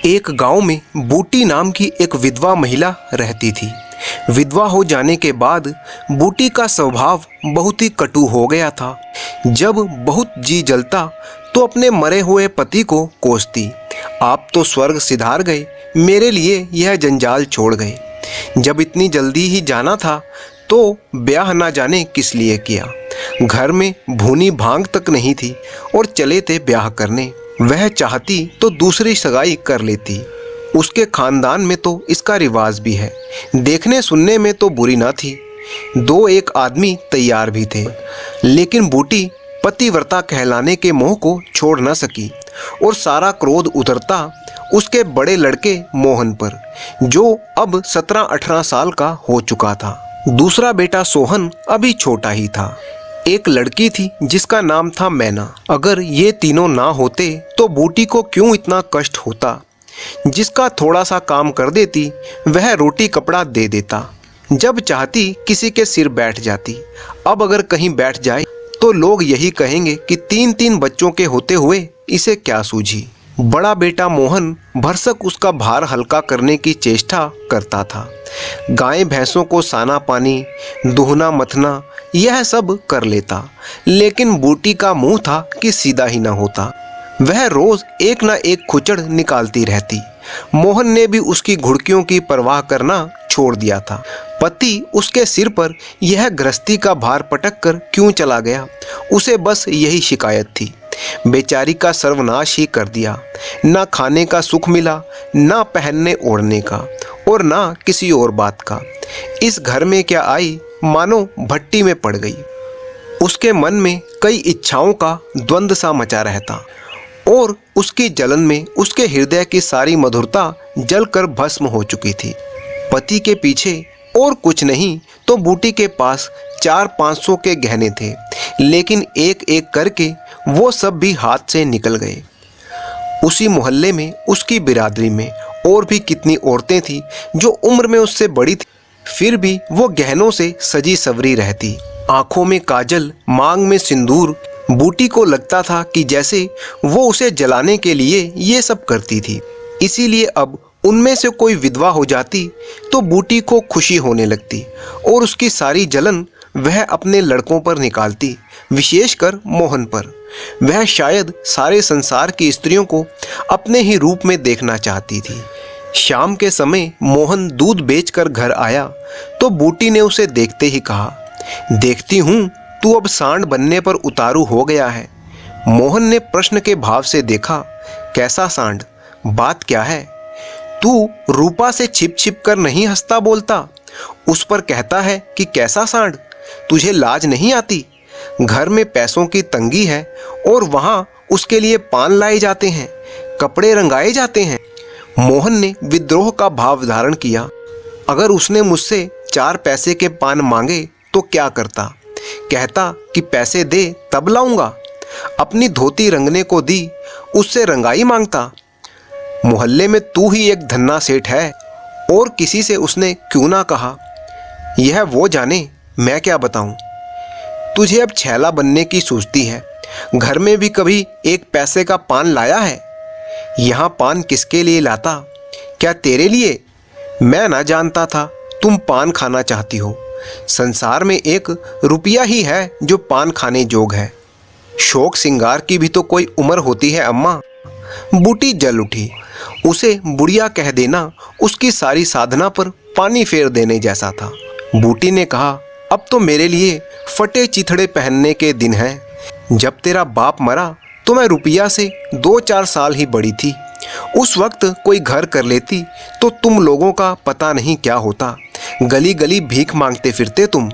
एक गांव में बूटी नाम की एक विधवा महिला रहती थी। विधवा हो जाने के बाद बूटी का स्वभाव बहुत ही कटु हो गया था। जब बहुत जी जलता तो अपने मरे हुए पति को कोसती, आप तो स्वर्ग सिधार गए, मेरे लिए यह जंजाल छोड़ गए। जब इतनी जल्दी ही जाना था तो ब्याह ना जाने किस लिए किया। घर में भूनी भांग तक नहीं थी और चले थे ब्याह करने। वह चाहती तो दूसरी सगाई कर लेती। उसके खानदान में तो इसका रिवाज भी है। देखने सुनने में तो बुरी ना थी। दो एक आदमी तैयार भी थे, लेकिन बूटी पतिव्रता कहलाने के मोह को छोड़ न सकी और सारा क्रोध उतरता उसके बड़े लड़के मोहन पर, जो अब 17-18 साल का हो चुका था। दूसरा बेटा सोहन अभी छोटा ही था। एक लड़की थी जिसका नाम था मैना। अगर ये तीनों ना होते तो बूटी को क्यों इतना कष्ट होता। जिसका थोड़ा सा काम कर देती वह रोटी कपड़ा दे देता। जब चाहती किसी के सिर बैठ जाती। अब अगर कहीं बैठ जाए तो लोग यही कहेंगे कि 3-3 बच्चों के होते हुए इसे क्या सूझी। बड़ा बेटा मोहन भरसक उसका भार हल्का करने की चेष्टा करता था। गाय भैंसों को साना पानी, दूहना मथना यह सब कर लेता, लेकिन बूटी का मुंह था कि सीधा ही ना होता। वह रोज एक ना एक खुचड़ निकालती रहती। मोहन ने भी उसकी घुड़कियों की परवाह करना छोड़ दिया था। पति उसके सिर पर यह गृहस्थी का भार पटक कर क्यों चला गया, उसे बस यही शिकायत थी। बेचारी का सर्वनाश ही कर दिया। ना खाने का सुख मिला, ना पहनने ओढ़ने का, और ना किसी और बात का। इस घर में क्या आई, मानो भट्टी में पड़ गई। उसके मन में कई इच्छाओं का द्वंद्व सा मचा रहता और उसकी जलन में उसके हृदय की सारी मधुरता जलकर भस्म हो चुकी थी। पति के पीछे और कुछ नहीं तो बूटी के पास 400-500 के गहने थे, लेकिन एक एक करके वो सब भी हाथ से निकल गए। उसी मोहल्ले में, उसकी बिरादरी में और भी कितनी औरतें थीं जो उम्र में उससे बड़ी थी, फिर भी वो गहनों से सजी सवरी रहती। आंखों में काजल, मांग में सिंदूर। बूटी को लगता था कि जैसे वो उसे जलाने के लिए ये सब करती थी। इसीलिए अब उनमें से कोई विधवा हो जाती तो बूटी को खुशी होने लगती और उसकी सारी जलन वह अपने लड़कों पर निकालती, विशेषकर मोहन पर। वह शायद सारे संसार की स्त्रियों को अपने ही रूप में देखना चाहती थी। शाम के समय मोहन दूध बेचकर घर आया तो बूटी ने उसे देखते ही कहा, देखती हूँ तू अब सांड बनने पर उतारू हो गया है। मोहन ने प्रश्न के भाव से देखा, कैसा सांड, बात क्या है? तू रूपा से छिप छिप कर नहीं हंसता बोलता, उस पर कहता है कि कैसा सांड, तुझे लाज नहीं आती? घर में पैसों की तंगी है और वहां उसके लिए पान लाए जाते हैं, कपड़े रंगाए जाते हैं। मोहन ने विद्रोह का भाव धारण किया। अगर उसने मुझसे 4 पैसे के पान मांगे तो क्या करता? कहता कि पैसे दे तब लाऊंगा। अपनी धोती रंगने को दी, उससे रंगाई मांगता। मोहल्ले में तू ही एक धन्ना सेठ है, और किसी से उसने क्यों ना कहा। यह वो जाने, मैं क्या बताऊं। तुझे अब छैला बनने की सूझती है। घर में भी कभी 1 पैसे का पान लाया है? यहाँ पान किसके लिए लाता? क्या तेरे लिए? मैं ना जानता था तुम पान खाना चाहती हो। संसार में 1 रुपया ही है जो पान खाने जोग है। शौक सिंगार की भी तो कोई उम्र होती है अम्मा। बूटी जल उठी। उसे बुढ़िया कह देना उसकी सारी साधना पर पानी फेर देने जैसा था। बूटी ने कहा, अब तो मेरे लिए फटे चिथड़े पहनने के दिन हैं। जब तेरा बाप मरा तो मैं रुपया से 2-4 साल ही बड़ी थी। उस वक्त कोई घर कर लेती तो तुम लोगों का पता नहीं क्या होता। गली गली भीख मांगते फिरते तुम।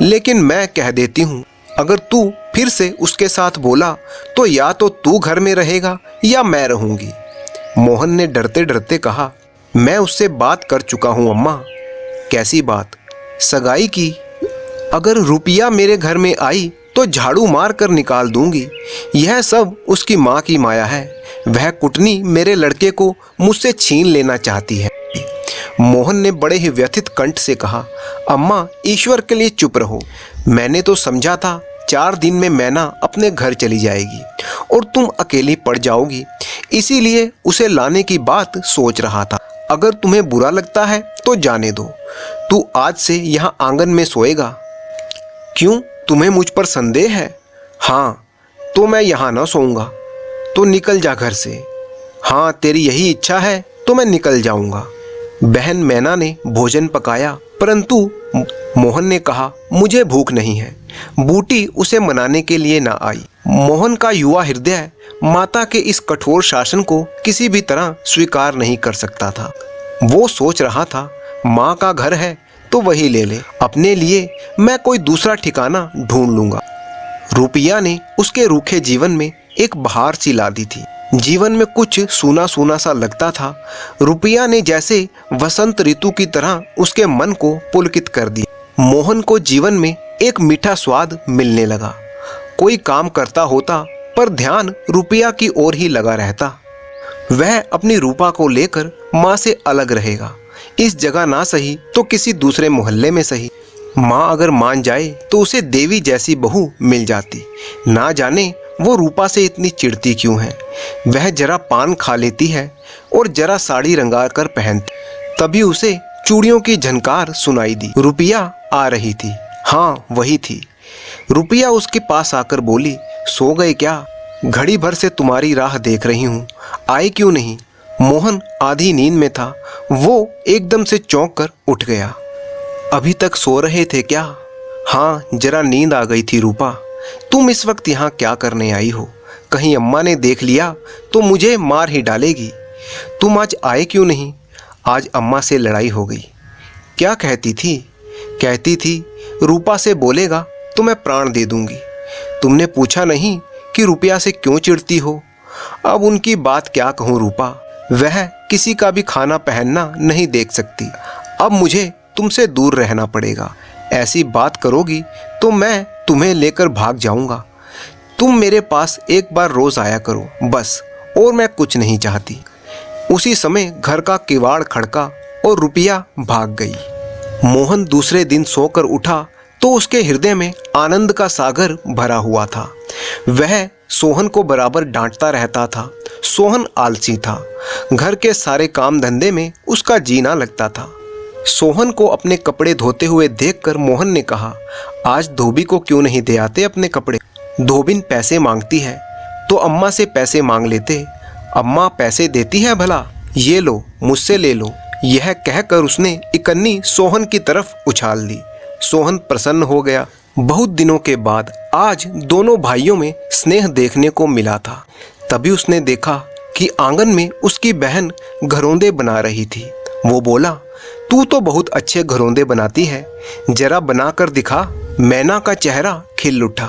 लेकिन मैं कह देती हूँ, अगर तू फिर से उसके साथ बोला तो या तो तू घर में रहेगा या मैं रहूंगी। मोहन ने डरते डरते कहा, मैं उससे बात कर चुका हूँ अम्मा। कैसी बात? सगाई की। अगर रुपया मेरे घर में आई तो झाड़ू मार कर निकाल दूंगी। यह सब उसकी माँ की माया है। वह कुटनी मेरे लड़के को मुझसे छीन लेना चाहती है। मोहन ने बड़े ही व्यथित कंठ से कहा, अम्मा ईश्वर के लिए चुप रहो। मैंने तो समझा था 4 दिन में मैना अपने घर चली जाएगी और तुम अकेली पड़ जाओगी, इसीलिए उसे लाने की बात सोच रहा था। अगर तुम्हें बुरा लगता है तो जाने दो, तू आज से यहाँ आंगन में सोएगा। क्यों, तुम्हें मुझ पर संदेह है? हाँ, तो मैं यहाँ न सोऊंगा। तो निकल जा घर से। हाँ, तेरी यही इच्छा है तो मैं निकल जाऊंगा। बहन मैना ने भोजन पकाया, परंतु मोहन ने कहा मुझे भूख नहीं है। बूटी उसे मनाने के लिए ना आई। मोहन का युवा हृदय माता के इस कठोर शासन को किसी भी तरह स्वीकार नहीं कर सकता था। वो सोच रहा था माँ का घर है तो वही ले ले, अपने लिए मैं कोई दूसरा ठिकाना ढूंढ लूंगा। रुपया ने उसके रूखे जीवन में एक बहार सी ला दी थी। जीवन में कुछ सूना सूना सा लगता था। रुपया ने जैसे वसंत ऋतु की तरह उसके मन को पुलकित कर दिया। मोहन को जीवन में एक मीठा स्वाद मिलने लगा। कोई काम करता होता पर ध्यान रुपया की ओर ही लगा रहता। वह अपनी रूपा को लेकर माँ से अलग रहेगा, इस जगह ना सही तो किसी दूसरे मोहल्ले में सही। माँ अगर मान जाए तो उसे देवी जैसी बहू मिल जाती। ना जाने वो रूपा से इतनी चिढ़ती क्यों है। वह जरा पान खा लेती है और जरा साड़ी रंगा कर पहनती। तभी उसे चूड़ियों की झनकार सुनाई दी। रुपया आ रही थी। हाँ, वही थी। रुपया उसके पास आकर बोली, सो गए क्या? घड़ी भर से तुम्हारी राह देख रही हूँ, आए क्यों नहीं? मोहन आधी नींद में था। वो एकदम से चौंक कर उठ गया। अभी तक सो रहे थे क्या? हाँ, जरा नींद आ गई थी रूपा। तुम इस वक्त यहाँ क्या करने आई हो? कहीं अम्मा ने देख लिया तो मुझे मार ही डालेगी। तुम आज आए क्यों नहीं? आज अम्मा से लड़ाई हो गई। क्या कहती थी? कहती थी रूपा से बोलेगा तो मैं प्राण दे दूंगी। तुमने पूछा नहीं कि रुपया से क्यों चिढ़ती हो? अब उनकी बात क्या कहूँ रूपा, वह किसी का भी खाना पहनना नहीं देख सकती। अब मुझे तुमसे दूर रहना पड़ेगा। ऐसी बात करोगी तो मैं तुम्हें लेकर भाग जाऊंगा। तुम मेरे पास एक बार रोज आया करो बस, और मैं कुछ नहीं चाहती। उसी समय घर का किवाड़ खड़का और रुपया भाग गई। मोहन दूसरे दिन सोकर उठा तो उसके हृदय में आनंद का सागर भरा हुआ था। वह सोहन को बराबर डांटता रहता था। सोहन आलसी था। घर के सारे काम धंधे में उसका जीना लगता था। सोहन को अपने कपड़े धोते हुए देखकर मोहन ने कहा, आज धोबी को क्यों नहीं दे आते अपने कपड़े? धोबिन पैसे मांगती है तो अम्मा से पैसे मांग लेते। अम्मा पैसे देती है भला? ये लो, मुझसे ले लो। यह कहकर उसने इकन्नी सोहन की तरफ उछाल दी। सोहन प्रसन्न हो गया। बहुत दिनों के बाद आज दोनों भाइयों में स्नेह देखने को मिला था। तभी उसने देखा कि आंगन में उसकी बहन घरौंदे बना रही थी। वो बोला, तू तो बहुत अच्छे घरौंदे बनाती है, जरा बनाकर दिखा। मैना का चेहरा खिल उठा।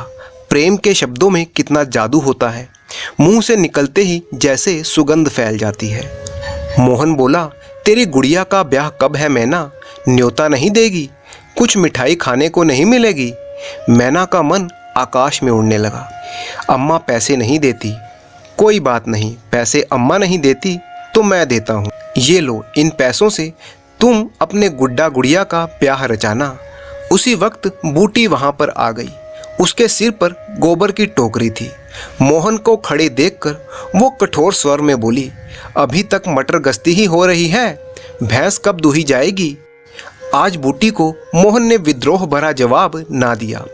प्रेम के शब्दों में कितना जादू होता है, मुंह से निकलते ही जैसे सुगंध फैल जाती है। मोहन बोला, तेरी गुड़िया का ब्याह कब है मैना? न्योता नहीं देगी? कुछ मिठाई खाने को नहीं मिलेगी? मैना का मन आकाश में उड़ने लगा। अम्मा पैसे नहीं देती। कोई बात नहीं, पैसे अम्मा नहीं देती तो मैं देता हूँ। ये लो, इन पैसों से तुम अपने गुड्डा गुड़िया का ब्याह रचाना। उसी वक्त बूटी वहां पर आ गई। उसके सिर पर गोबर की टोकरी थी। मोहन को खड़े देखकर वो कठोर स्वर में बोली, अभी तक मटर गश्ती ही हो रही है, भैंस कब दूही जाएगी? आज बूटी को मोहन ने विद्रोह भरा जवाब ना दिया।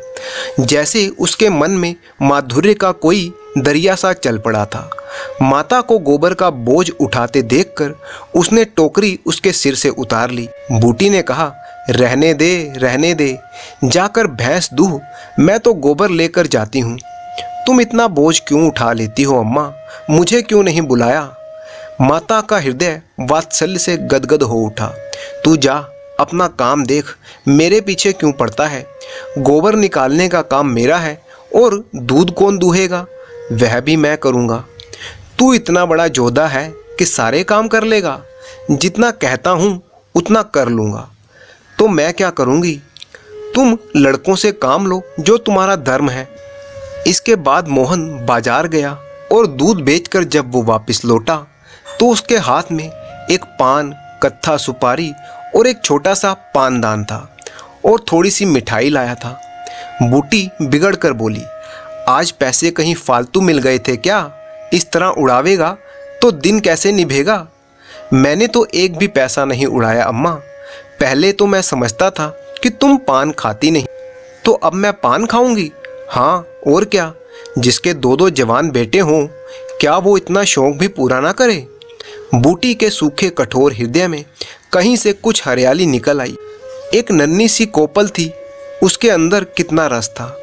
जैसे उसके मन में माधुर्य का कोई दरिया सा चल पड़ा था। माता को गोबर का बोझ उठाते देखकर उसने टोकरी उसके सिर से उतार ली। बूटी ने कहा, रहने दे, रहने दे, जाकर भैंस दूह, मैं तो गोबर लेकर जाती हूँ। तुम इतना बोझ क्यों उठा लेती हो अम्मा? मुझे क्यों नहीं बुलाया? माता का हृदय वात्सल्य से गदगद हो उठा। तू जा, अपना काम देख, मेरे पीछे क्यों पड़ता है? गोबर निकालने का काम मेरा है और दूध कौन दूहेगा? वह भी मैं करूँगा। तू इतना बड़ा जोधा है कि सारे काम कर लेगा। जितना कहता हूँ उतना कर लूँगा। तो मैं क्या करूँगी? तुम लड़कों से काम लो जो तुम्हारा धर्म है। इसके बाद मोहन बाजार गया और दूध बेचकर जब वो वापस लौटा तो उसके हाथ में एक पान, कत्था सुपारी और एक छोटा सा पानदान था और थोड़ी सी मिठाई लाया था। बूटी बिगड़ कर बोली, आज पैसे कहीं फालतू मिल गए थे क्या? इस तरह उड़ावेगा तो दिन कैसे निभेगा? मैंने तो एक भी पैसा नहीं उड़ाया अम्मा। पहले तो मैं समझता था कि तुम पान खाती नहीं, तो अब मैं पान खाऊंगी? हाँ और क्या, जिसके दो दो जवान बेटे हों, क्या वो इतना शौक भी पूरा ना करे? बूटी के सूखे कठोर हृदय में कहीं से कुछ हरियाली निकल आई। एक नन्ही सी कोपल थी, उसके अंदर कितना रस था।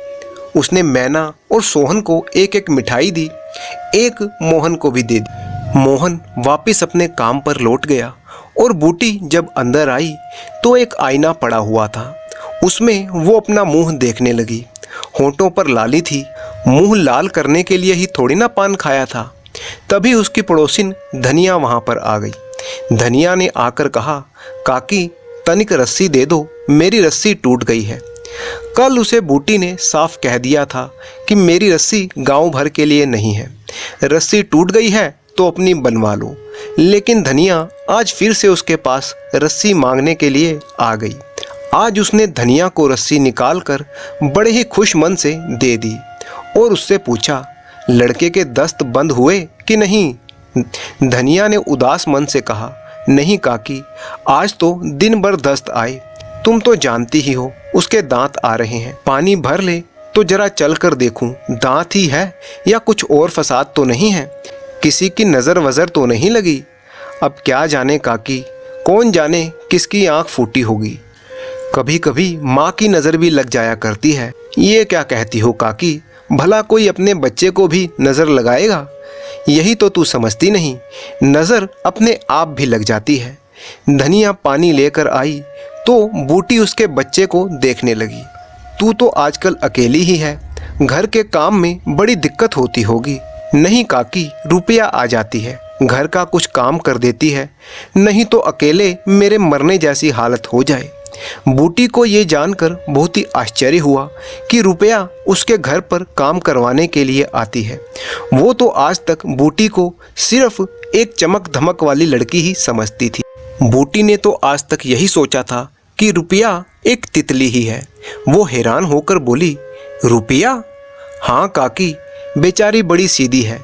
उसने मैना और सोहन को एक एक मिठाई दी, एक मोहन को भी दे दी। मोहन वापस अपने काम पर लौट गया और बूटी जब अंदर आई तो एक आईना पड़ा हुआ था। उसमें वो अपना मुंह देखने लगी। होंठों पर लाली थी, मुंह लाल करने के लिए ही थोड़ी ना पान खाया था। तभी उसकी पड़ोसिन धनिया वहां पर आ गई। धनिया ने आकर कहा, काकी तनिक रस्सी दे दो, मेरी रस्सी टूट गई है। कल उसे बूटी ने साफ कह दिया था कि मेरी रस्सी गांव भर के लिए नहीं है, रस्सी टूट गई है तो अपनी बनवा लो। लेकिन धनिया आज फिर से उसके पास रस्सी मांगने के लिए आ गई। आज उसने धनिया को रस्सी निकालकर बड़े ही खुश मन से दे दी और उससे पूछा, लड़के के दस्त बंद हुए कि नहीं? धनिया ने उदास मन से कहा, नहीं काकी, आज तो दिन भर दस्त आए। तुम तो जानती ही हो उसके दांत आ रहे हैं। पानी भर ले तो जरा चल कर देखूं, दांत ही है या कुछ और फसाद तो नहीं है, किसी की नज़र वज़र तो नहीं लगी। अब क्या जाने काकी, कौन जाने किसकी आंख फूटी होगी। कभी कभी माँ की नज़र भी लग जाया करती है। ये क्या कहती हो काकी, भला कोई अपने बच्चे को भी नज़र लगाएगा? यही तो तू समझती नहीं, नज़र अपने आप भी लग जाती है। धनिया पानी लेकर आई तो बूटी उसके बच्चे को देखने लगी। तू तो आजकल अकेली ही है, घर के काम में बड़ी दिक्कत होती होगी। नहीं काकी, रुपया आ जाती है, घर का कुछ काम कर देती है, नहीं तो अकेले मेरे मरने जैसी हालत हो जाए। बूटी को ये जानकर बहुत ही आश्चर्य हुआ कि रुपया उसके घर पर काम करवाने के लिए आती है। वो तो आज तक बूटी को सिर्फ एक चमक धमक वाली लड़की ही समझती थी। बूटी ने तो आज तक यही सोचा था कि रुपया एक तितली ही है। वो हैरान होकर बोली, रुपया? हाँ काकी, बेचारी बड़ी सीधी है,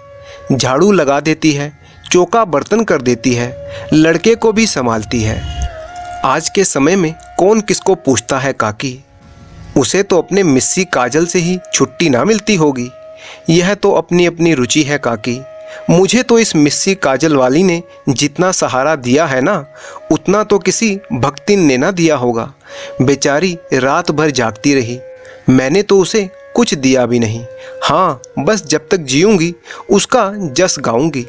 झाड़ू लगा देती है, चौका बर्तन कर देती है, लड़के को भी संभालती है। आज के समय में कौन किसको पूछता है काकी, उसे तो अपने मिस्सी काजल से ही छुट्टी ना मिलती होगी। यह तो अपनी अपनी रुचि है काकी। मुझे तो इस मिस्सी काजल वाली ने जितना सहारा दिया है ना, उतना तो किसी भक्तिन ने ना दिया होगा। बेचारी रात भर जागती रही, मैंने तो उसे कुछ दिया भी नहीं। हाँ, बस जब तक जीऊंगी उसका जस गाऊंगी।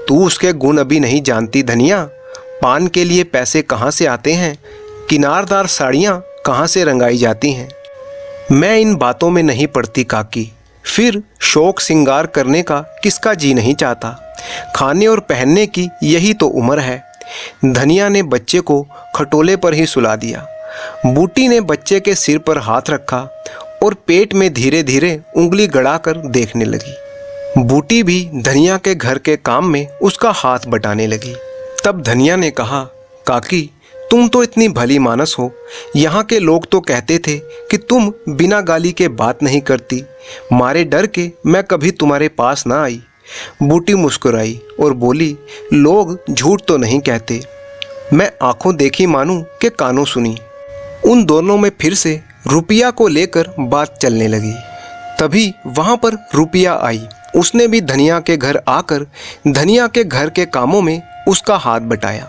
तू उसके गुण अभी नहीं जानती धनिया। पान के लिए पैसे कहाँ से आते हैं, किनारदार साड़ियाँ कहाँ से रंगाई जाती हैं। मैं इन बातों में नहीं पड़ती काकी। फिर शौक श्रृंगार करने का किसका जी नहीं चाहता। खाने और पहनने की यही तो उम्र है। धनिया ने बच्चे को खटोले पर ही सुला दिया। बूटी ने बच्चे के सिर पर हाथ रखा और पेट में धीरे धीरे उंगली गड़ाकर देखने लगी। बूटी भी धनिया के घर के काम में उसका हाथ बटाने लगी। तब धनिया ने कहा, काकी तुम तो इतनी भली मानस हो, यहाँ के लोग तो कहते थे कि तुम बिना गाली के बात नहीं करती, मारे डर के मैं कभी तुम्हारे पास ना आई। बूटी मुस्कुराई और बोली, लोग झूठ तो नहीं कहते, मैं आंखों देखी मानूं कि कानों सुनी। उन दोनों में फिर से रुपया को लेकर बात चलने लगी। तभी वहाँ पर रुपया आई। उसने भी धनिया के घर आकर धनिया के घर के कामों में उसका हाथ बटाया।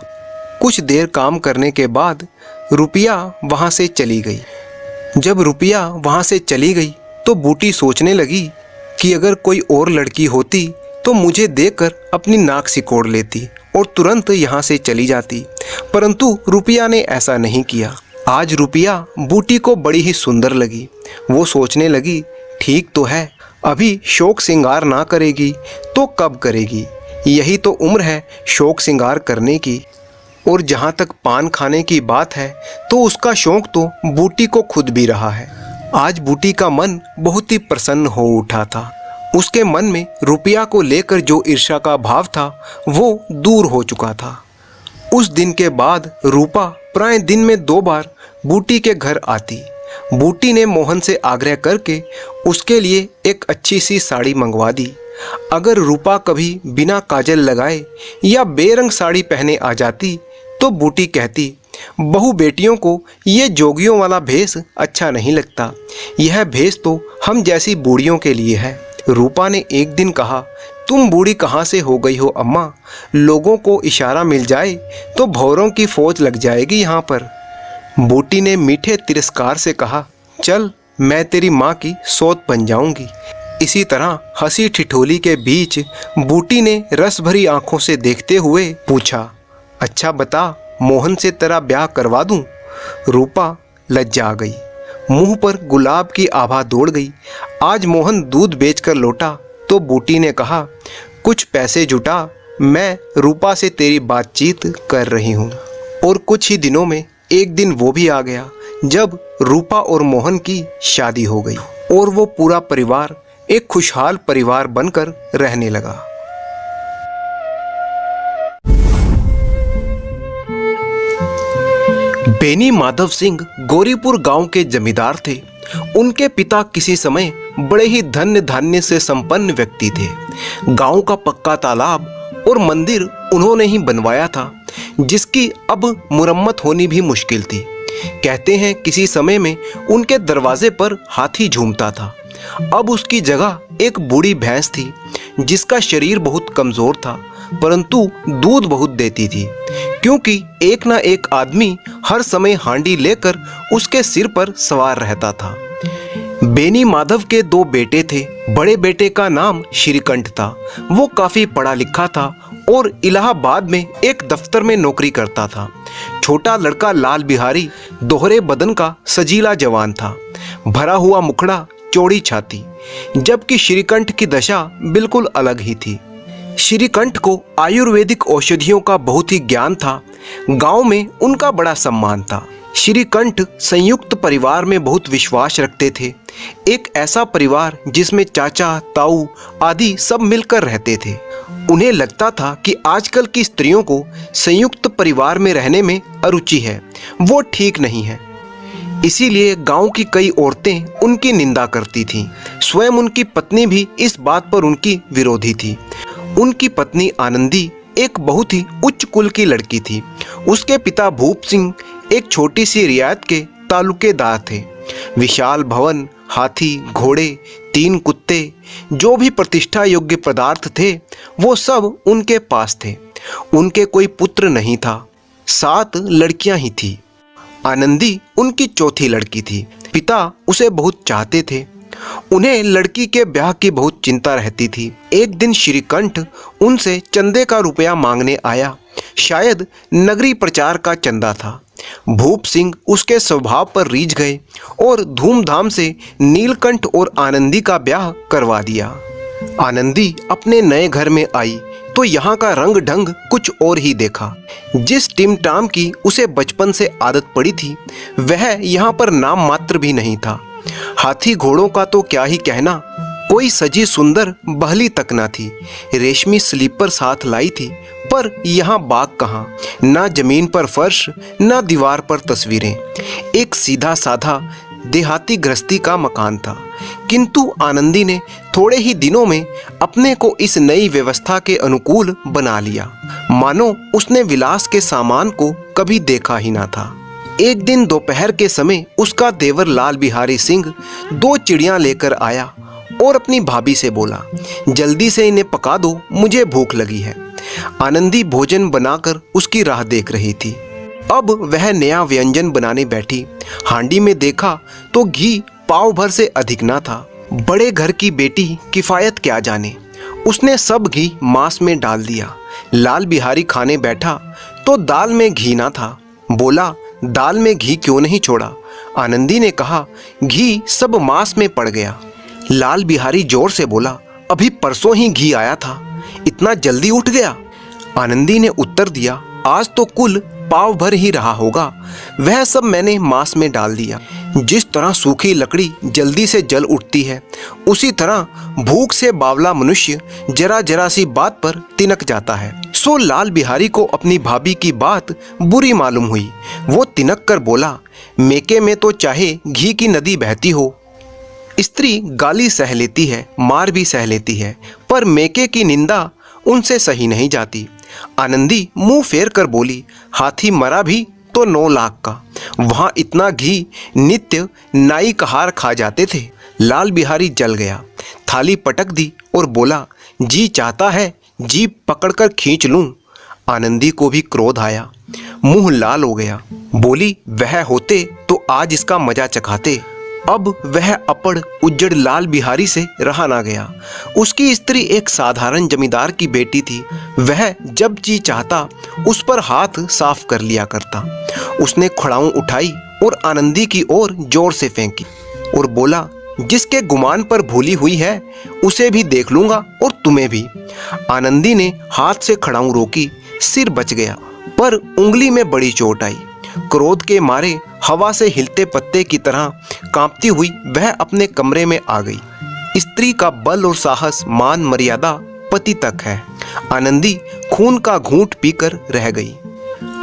कुछ देर काम करने के बाद रुपया वहाँ से चली गई। जब रुपया वहाँ से चली गई तो बूटी सोचने लगी कि अगर कोई और लड़की होती तो मुझे देखकर अपनी नाक सिकोड़ लेती और तुरंत यहाँ से चली जाती, परंतु रुपया ने ऐसा नहीं किया। आज रुपया बूटी को बड़ी ही सुंदर लगी। वो सोचने लगी, ठीक तो है, अभी शौक श्रृंगार ना करेगी तो कब करेगी, यही तो उम्र है शौक श्रृंगार करने की। और जहाँ तक पान खाने की बात है तो उसका शौक तो बूटी को खुद भी रहा है। आज बूटी का मन बहुत ही प्रसन्न हो उठा था। उसके मन में रुपया को लेकर जो ईर्ष्या का भाव था वो दूर हो चुका था। उस दिन के बाद रूपा प्राय दिन में 2 बार बूटी के घर आती। बूटी ने मोहन से आग्रह करके उसके लिए एक अच्छी सी साड़ी मंगवा दी। अगर रूपा कभी बिना काजल लगाए या बेरंग साड़ी पहने आ जाती तो बूटी कहती, बहू बेटियों को ये जोगियों वाला भेष अच्छा नहीं लगता, यह भेष तो हम जैसी बूढ़ियों के लिए है। रूपा ने एक दिन कहा, तुम बूढ़ी कहाँ से हो गई हो अम्मा, लोगों को इशारा मिल जाए तो भौरों की फौज लग जाएगी यहाँ पर। बूटी ने मीठे तिरस्कार से कहा, चल मैं तेरी माँ की सौत बन जाऊंगी। इसी तरह हंसी ठिठोली के बीच बूटी ने रस भरी आंखों से देखते हुए पूछा, अच्छा बता, मोहन से तेरा ब्याह करवा दूं? रूपा लज्जा गई, मुंह पर गुलाब की आभा दौड़ गई। आज मोहन दूध बेचकर लौटा तो बूटी ने कहा, कुछ पैसे जुटा, मैं रूपा से तेरी बातचीत कर रही हूँ। और कुछ ही दिनों में एक दिन वो भी आ गया जब रूपा और मोहन की शादी हो गई और वो पूरा परिवार एक खुशहाल परिवार बनकर रहने लगा। बेनी माधव सिंह गौरीपुर गांव के जमींदार थे। उनके पिता किसी समय बड़े ही धन्य धान्य से संपन्न व्यक्ति थे। गांव का पक्का तालाब और मंदिर उन्होंने ही बनवाया था, जिसकी अब मुरम्मत होनी भी मुश्किल थी। कहते हैं किसी समय में उनके दरवाजे पर हाथी झूमता था। अब उसकी जगह एक बूढ़ी भैंस थी, जिसका शरीर बहुत कमजोर था परंतु दूध बहुत देती थी, क्योंकि एक ना एक आदमी हर समय हांडी लेकर उसके सिर पर सवार रहता था। बेनी माधव के दो बेटे थे। बड़े बेटे का नाम श्रीकंठ था। वो काफी पढ़ा लिखा था और इलाहाबाद में एक दफ्तर में नौकरी करता था। छोटा लड़का लाल बिहारी दोहरे बदन का सजीला जवान था, भरा हुआ मुखड़ा, चौड़ी छाती, जबकि श्रीकंठ की दशा बिल्कुल अलग ही थी। श्रीकंठ को आयुर्वेदिक औषधियों का बहुत ही ज्ञान था। गांव में उनका बड़ा सम्मान था। श्रीकंठ संयुक्त परिवार में बहुत विश्वास रखते थे। एक ऐसा परिवार जिसमें चाचा, ताऊ आदि सब मिलकर रहते थे। उन्हें लगता था कि आजकल की स्त्रियों को संयुक्त परिवार में रहने में अरुचि है, वो ठीक नहीं है। इसीलिए गांव की कई औरतें उनकी निंदा करती थीं। स्वयं उनकी पत्नी भी इस बात पर उनकी विरोधी थी। उनकी पत्नी आनंदी एक बहुत ही उच्च कुल की लड़की थी। उसके पिता भूप सिंह एक छोटी सी रियायत के तालुकेदार थे। विशाल भवन, हाथी, घोड़े, 3 कुत्ते, जो भी प्रतिष्ठा योग्य पदार्थ थे वो सब उनके पास थे। उनके कोई पुत्र नहीं था, 7 लड़कियां ही थी। आनंदी उनकी चौथी लड़की थी। पिता उसे बहुत चाहते थे। उन्हें लड़की के ब्याह की बहुत चिंता रहती थी। एक दिन श्रीकंठ उनसे चंदे का रुपया मांगने आया। शायद नगरी प्रचार का चंदा था। भूप सिंह उसके स्वभाव पर रीझ गए और धूमधाम से नीलकंठ और आनंदी का ब्याह करवा दिया। आनंदी अपने नए घर में आई तो यहाँ का रंग ढंग कुछ और ही देखा। जिस टिमटाम की उसे बचपन से आदत पड़ी थी वह यहाँ पर नाम मात्र भी नहीं था। हाथी घोड़ों का तो क्या ही कहना, कोई सजी सुंदर बहली तक ना थी। रेशमी स्लीपर साथ लाई थी, पर यहाँ बाग कहाँ, ना जमीन पर फर्श, ना दीवार पर तस्वीरें। एक सीधा साधा देहाती गृहस्थी का मकान था। किंतु आनंदी ने थोड़े ही दिनों में अपने को इस नई व्यवस्था के अनुकूल बना लिया, मानो उसने विलास के सामान को कभी देखा ही ना था। एक दिन दोपहर के समय उसका देवर लाल बिहारी सिंह 2 चिड़ियां लेकर आया और अपनी भाभी से बोला, जल्दी से इन्हें पका दो, मुझे भूख लगी है। आनंदी भोजन बनाकर उसकी राह देख रही थी। अब वह नया व्यंजन बनाने बैठी। हांडी में देखा तो घी पाव भर से अधिक ना था। बड़े घर की बेटी किफायत क्या जाने, उसने सब घी मांस में डाल दिया। लाल बिहारी खाने बैठा तो दाल में घी ना था। बोला, दाल में घी क्यों नहीं छोड़ा? आनंदी ने कहा, घी सब मांस में पड़ गया। लाल बिहारी जोर से बोला, अभी परसों ही घी आया था, इतना जल्दी उठ गया? आनंदी ने उत्तर दिया, आज तो कुल पाव भर ही रहा होगा, वह सब मैंने मांस में डाल दिया। जिस तरह सूखी लकड़ी जल्दी से जल उठती है, उसी तरह भूख से बावला मनुष्य जरा जरा सी बात पर तिनक जाता है। सो लाल बिहारी को अपनी भाभी की बात बुरी मालूम हुई। वो तिनक कर बोला, मेके में तो चाहे घी की नदी बहती हो। स्त्री गाली सह लेती है, मार भी सह लेती है, पर मेके की निंदा उनसे सही नहीं जाती। आनंदी मुंह फेर कर बोली, हाथी मरा भी तो 9 लाख का, वहां इतना घी नित्य नाई कहार खा जाते थे। लाल बिहारी जल गया, थाली पटक दी और बोला, जी चाहता है जीभ पकड़कर खींच लूं। आनंदी को भी क्रोध आया, मुंह लाल हो गया। बोली, वह होते तो आज इसका मजा चखाते। अब वह अपड़ उज्जड़ लाल बिहारी से रहा ना गया। उसकी स्त्री एक साधारण जमींदार की बेटी थी। वह जब जी चाहता उस पर हाथ साफ कर लिया करता। उसने खड़ाऊं उठाई और आनंदी की ओर जोर से फेंकी और बोला, जिसके गुमान पर भूली हुई है उसे भी देख लूंगा और तुम्हें भी। आनंदी ने हाथ से खड़ाऊं रोकी, सिर बच गया, पर उंगली में बड़ी चोट आई। क्रोध के मारे हवा से हिलते पत्ते की तरह कांपती हुई वह अपने कमरे में आ गई। स्त्री का बल और साहस, मान मर्यादा पति तक है। आनंदी खून का घूंट पीकर रह गई।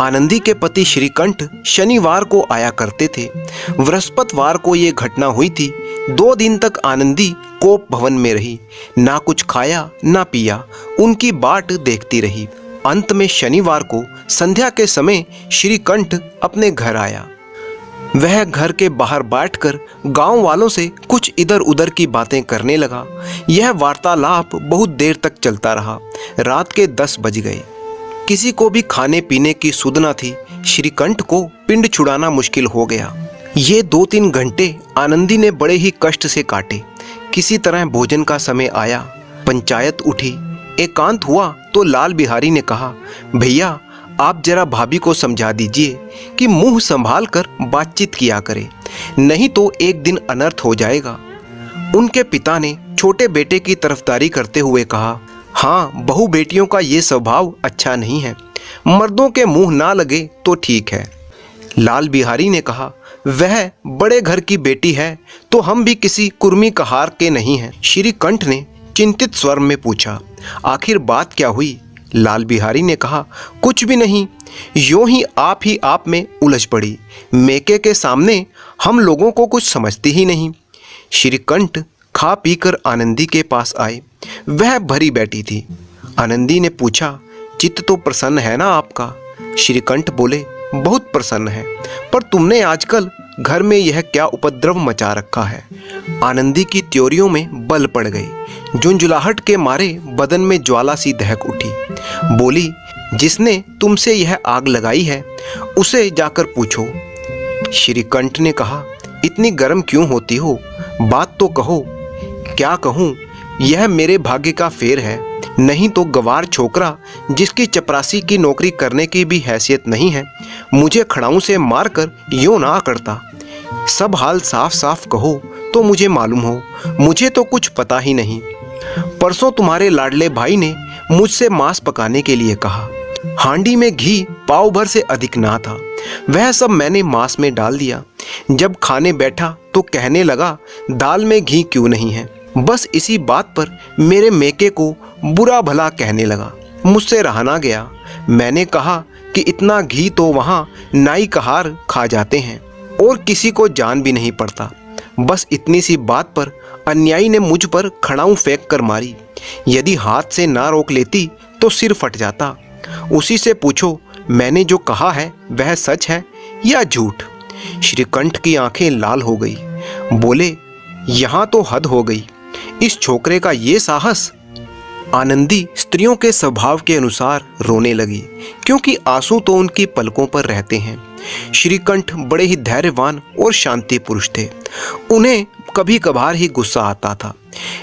आनंदी के पति श्रीकंठ शनिवार को आया करते थे। बृहस्पतिवार को ये घटना हुई थी। 2 दिन तक आनंदी कोप भवन में रही, ना कुछ खाया ना पिया, उनकी बाट देखती रही। अंत में शनिवार को संध्या के समय श्रीकंठ अपने घर आया। वह घर के बाहर बैठकर गांव वालों से कुछ इधर उधर की बातें करने लगा। यह वार्तालाप बहुत देर तक चलता रहा। रात के 10 बज गए। किसी को भी खाने पीने की सुध न थी। श्रीकंठ को पिंड छुड़ाना मुश्किल हो गया। ये 2-3 घंटे आनंदी ने बड़े ही कष्ट से काटे। किसी तरह भोजन का समय आया, पंचायत उठी, एकांत हुआ तो लाल बिहारी ने कहा, भैया आप जरा भाभी को समझा दीजिए कि मुंह संभाल कर बातचीत किया करे, नहीं तो एक दिन अनर्थ हो जाएगा। उनके पिता ने छोटे बेटे की तरफदारी करते हुए कहा, हाँ, बहू बेटियों का ये स्वभाव अच्छा नहीं है, मर्दों के मुंह ना लगे तो ठीक है। लाल बिहारी ने कहा, वह बड़े घर की बेटी है तो हम भी किसी कुर्मी कहार के नहीं हैं। श्रीकंठ ने चिंतित स्वर में पूछा, आखिर बात क्या हुई? लाल बिहारी ने कहा, कुछ भी नहीं, यूं ही आप में उलझ पड़ी। मेके के सामने हम लोगों को कुछ समझती ही नहीं। श्रीकंठ खा पीकर आनंदी के पास आए। वह भरी बैठी थी। आनंदी ने पूछा, चित्त तो प्रसन्न है ना आपका? श्रीकंठ बोले, बहुत प्रसन्न है, पर तुमने आजकल घर में यह क्या उपद्रव मचा रखा है? आनंदी की त्योरियों में बल पड़ गई। झुंझुलाहट के मारे बदन में ज्वाला सी दहक उठी। बोली, जिसने तुमसे यह आग लगाई है उसे जाकर पूछो। श्रीकंठ ने कहा, इतनी गर्म क्यों होती हो? बात तो कहो। क्या कहूँ, यह मेरे भाग्य का फेर है, नहीं तो गवार छोकरा जिसकी चपरासी की नौकरी करने की भी हैसियत नहीं है, मुझे खड़ाऊं से मारकर यूं ना करता। सब हाल साफ साफ कहो तो मुझे मालूम हो, मुझे तो कुछ पता ही नहीं। परसों तुम्हारे लाडले भाई ने मुझसे मांस पकाने के लिए कहा। हांडी में घी पाव भर से अधिक ना था। वह सब मैंने मांस में डाल दिया। जब खाने बैठा तो कहने लगा, दाल में घी क्यों नहीं है? बस इसी बात पर मेरे मेके को बुरा भला कहने लगा। मुझसे रहा ना गया। मैंने कहा कि इतना घी तो वहाँ नाई कहार खा जाते हैं और किसी को जान भी नहीं पड़ता। बस इतनी सी बात पर अन्यायी ने मुझ पर खड़ाऊं फेंक कर मारी। यदि हाथ से ना रोक लेती तो सिर फट जाता। उसी से पूछो, मैंने जो कहा है वह सच है या झूठ? श्रीकंठ की आंखें लाल हो गई। बोले, यहाँ तो हद हो गई, इस छोकरे का ये साहस। आनंदी स्त्रियों के स्वभाव के अनुसार रोने लगी, क्योंकि आंसू तो उनकी पलकों पर रहते हैं। श्रीकंठ बड़े ही धैर्यवान और शांति पुरुष थे। उन्हें कभी कभार ही गुस्सा आता था।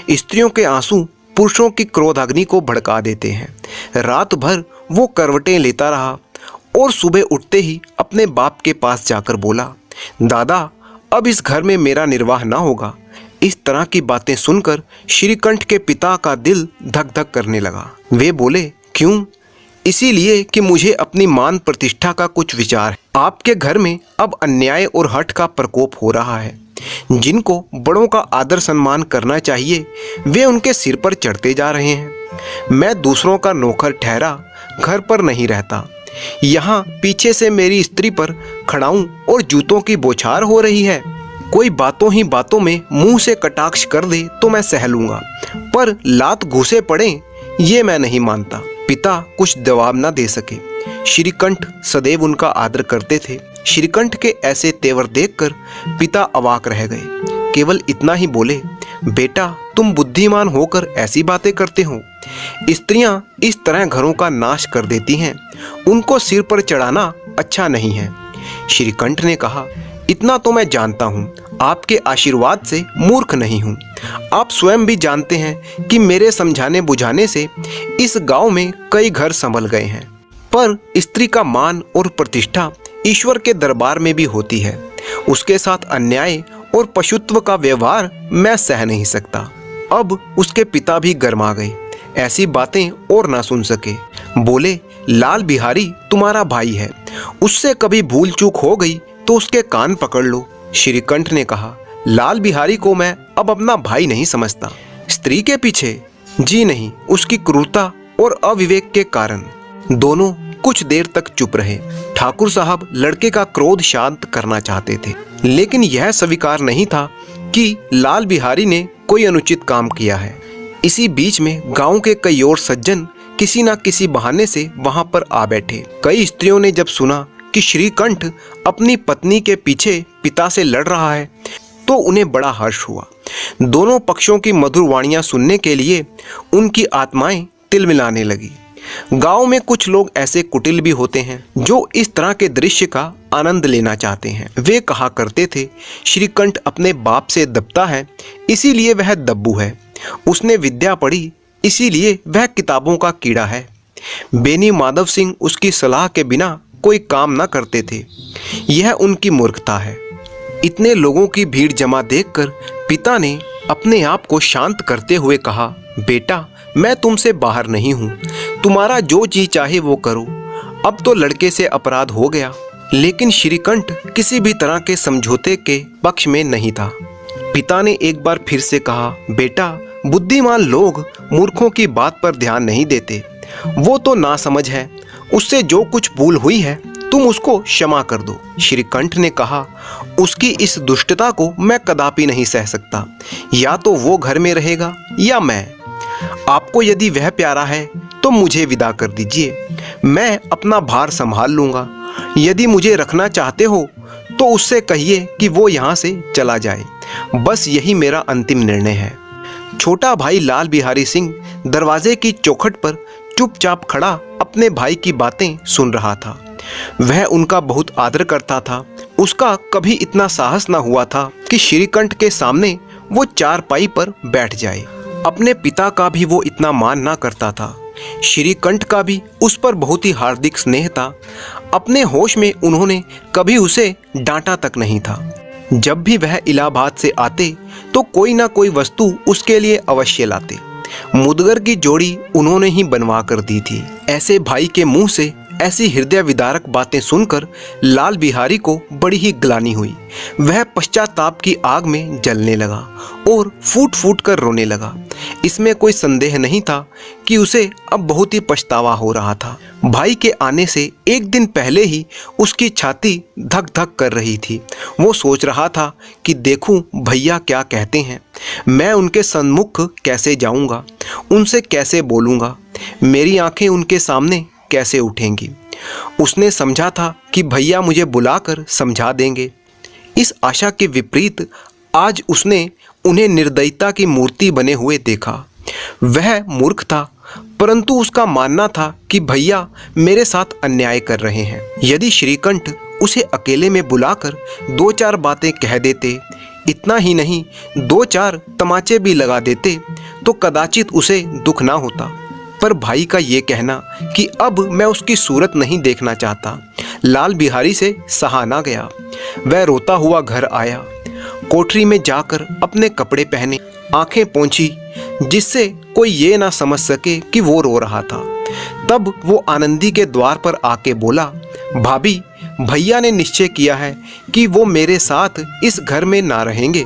स्त्रियों के आंसू पुरुषों की क्रोधाग्नि को भड़का देते हैं। रात भर वो करवटें लेता रहा और सुबह उठते ही अपने बाप के पास जाकर बोला, दादा, अब इस घर में मेरा निर्वाह ना होगा। इस तरह की बातें सुनकर श्रीकंठ के पिता का दिल धक धक करने लगा। वे बोले, क्यों? इसीलिए कि मुझे अपनी मान प्रतिष्ठा का कुछ विचार है। आपके घर में अब अन्याय और हठ का प्रकोप हो रहा है। जिनको बड़ों का आदर सम्मान करना चाहिए वे उनके सिर पर चढ़ते जा रहे हैं। मैं दूसरों का नौकर ठहरा घर पर नहीं रहता। यहाँ पीछे से मेरी स्त्री पर खड़ाऊं और जूतों की बौछार हो रही है। कोई बातों ही बातों में मुंह से कटाक्ष कर दे तो मैं सह लूंगा, पर लात घूसे पड़े ये मैं नहीं मानता। पिता कुछ जवाब न दे सके। श्रीकंठ सदैव उनका आदर करते थे। श्रीकंठ के ऐसे तेवर देखकर पिता अवाक रह गए। केवल इतना ही बोले, बेटा तुम बुद्धिमान होकर ऐसी बातें करते हो। स्त्रियां इस तरह घरों का नाश कर देती हैं, उनको सिर पर चढ़ाना अच्छा नहीं है। श्रीकंठ ने कहा, इतना तो मैं जानता हूँ, आपके आशीर्वाद से मूर्ख नहीं हूँ। आप स्वयं भी जानते हैं कि मेरे समझाने बुझाने से इस गांव में कई घर संभल गए हैं। पर स्त्री का मान और प्रतिष्ठा ईश्वर के दरबार में भी होती है। उसके साथ अन्याय और पशुत्व का व्यवहार मैं सह नहीं सकता। अब उसके पिता भी गर्मा गए, ऐसी बातें और ना सुन सके। बोले, लाल बिहारी तुम्हारा भाई है, उससे कभी भूल चूक हो गई तो उसके कान पकड़ लो। श्रीकंठ ने कहा, लाल बिहारी को मैं अब अपना भाई नहीं समझता। स्त्री के पीछे? जी नहीं, उसकी क्रूरता और अविवेक के कारण। दोनों कुछ देर तक चुप रहे। ठाकुर साहब लड़के का क्रोध शांत करना चाहते थे, लेकिन यह स्वीकार नहीं था कि लाल बिहारी ने कोई अनुचित काम किया है। इसी बीच में गांव के कई और सज्जन किसी न किसी बहाने से वहां पर आ बैठे। कई स्त्रियों ने जब सुना कि श्रीकंठ अपनी पत्नी के पीछे पिता से लड़ रहा है तो उन्हें बड़ा हर्ष हुआ। दोनों पक्षों की मधुर वाणियां सुनने के लिए उनकी आत्माएं तिलमिलाने लगी। गांव में कुछ लोग ऐसे कुटिल भी होते हैं जो इस तरह के दृश्य का आनंद लेना चाहते हैं। वे कहा करते थे, श्रीकंठ अपने बाप से दबता है इसीलिए वह दब्बू है, उसने विद्या पढ़ी इसीलिए वह किताबों का कीड़ा है। बेनी माधव सिंह उसकी सलाह के बिना कोई काम न करते थे। यह उनकी मूर्खता है। इतने लोगों की भीड़ जमा देखकर पिता ने अपने आप को शांत करते हुए कहा, बेटा मैं तुमसे बाहर नहीं हूँ, तुम्हारा जो जी चाहे वो करो। अब तो लड़के से अपराध हो गया, लेकिन श्रीकंठ किसी भी तरह के समझौते के पक्ष में नहीं था। पिता ने एक बार फिर से कहा, बेटा बुद्धिमान लोग मूर्खों की बात पर ध्यान नहीं देते। वो तो नासमझ है, उससे जो कुछ भूल हुई है तुम उसको क्षमा कर दो। श्रीकंठ ने कहा, उसकी इस दुष्टता को मैं कदापि नहीं सह सकता। या तो वो घर में रहेगा या मैं। आपको यदि वह प्यारा है तो मुझे विदा कर दीजिए, मैं अपना भार संभाल लूंगा। यदि मुझे रखना चाहते हो तो उससे कहिए कि वो यहाँ से चला जाए। बस यही मेरा अंतिम निर्णय है। छोटा भाई लाल बिहारी सिंह दरवाजे की चौखट पर चुपचाप खड़ा अपने भाई की बातें सुन रहा था। वह उनका बहुत आदर करता था। उसका कभी इतना साहस न हुआ था कि श्रीकंठ के सामने वो चारपाई पर बैठ जाए। अपने पिता का भी वो इतना मान ना करता था। श्रीकंठ का भी उस पर बहुत ही हार्दिक स्नेह था। अपने होश में उन्होंने कभी उसे डांटा तक नहीं था। जब भी वह इलाहाबाद से आते तो कोई ना कोई वस्तु उसके लिए अवश्य लाते। मुदगर की जोड़ी उन्होंने ही बनवा कर दी थी। ऐसे भाई के मुंह से ऐसी हृदय विदारक बातें सुनकर लाल बिहारी को बड़ी ही ग्लानि हुई। वह पश्चाताप की आग में जलने लगा और फूट फूट कर रोने लगा। इसमें कोई संदेह नहीं था कि उसे अब बहुत ही पछतावा हो रहा था। भाई के आने से एक दिन पहले ही उसकी छाती धक धक कर रही थी। वो सोच रहा था कि देखूं भैया क्या कहते हैं, मैं उनके सन्मुख कैसे जाऊंगा, उनसे कैसे बोलूंगा, मेरी आंखें उनके सामने कैसे उठेंगी। उसने समझा था कि भैया मुझे बुलाकर समझा देंगे। इस आशा के विपरीत आज उसने उन्हें निर्दयता की मूर्ति बने हुए देखा। वह मूर्ख था, परंतु उसका मानना था कि भैया मेरे साथ अन्याय कर रहे हैं। यदि श्रीकंठ उसे अकेले में बुलाकर दो चार बातें कह देते, इतना ही नहीं दो चार तमाचे भी लगा देते तो कदाचित उसे दुख ना होता। पर भाई का ये कहना कि अब मैं उसकी सूरत नहीं देखना चाहता, लाल बिहारी से सहा ना गया। वह रोता हुआ घर आया। कोठरी में जाकर अपने कपड़े पहने, आंखें पोंछी, जिससे कोई ये ना समझ सके कि वो रो रहा था। तब वो आनंदी के द्वार पर आके बोला, भाभी, भैया ने निश्चय किया है कि वो मेरे साथ इस घर में ना रहेंगे।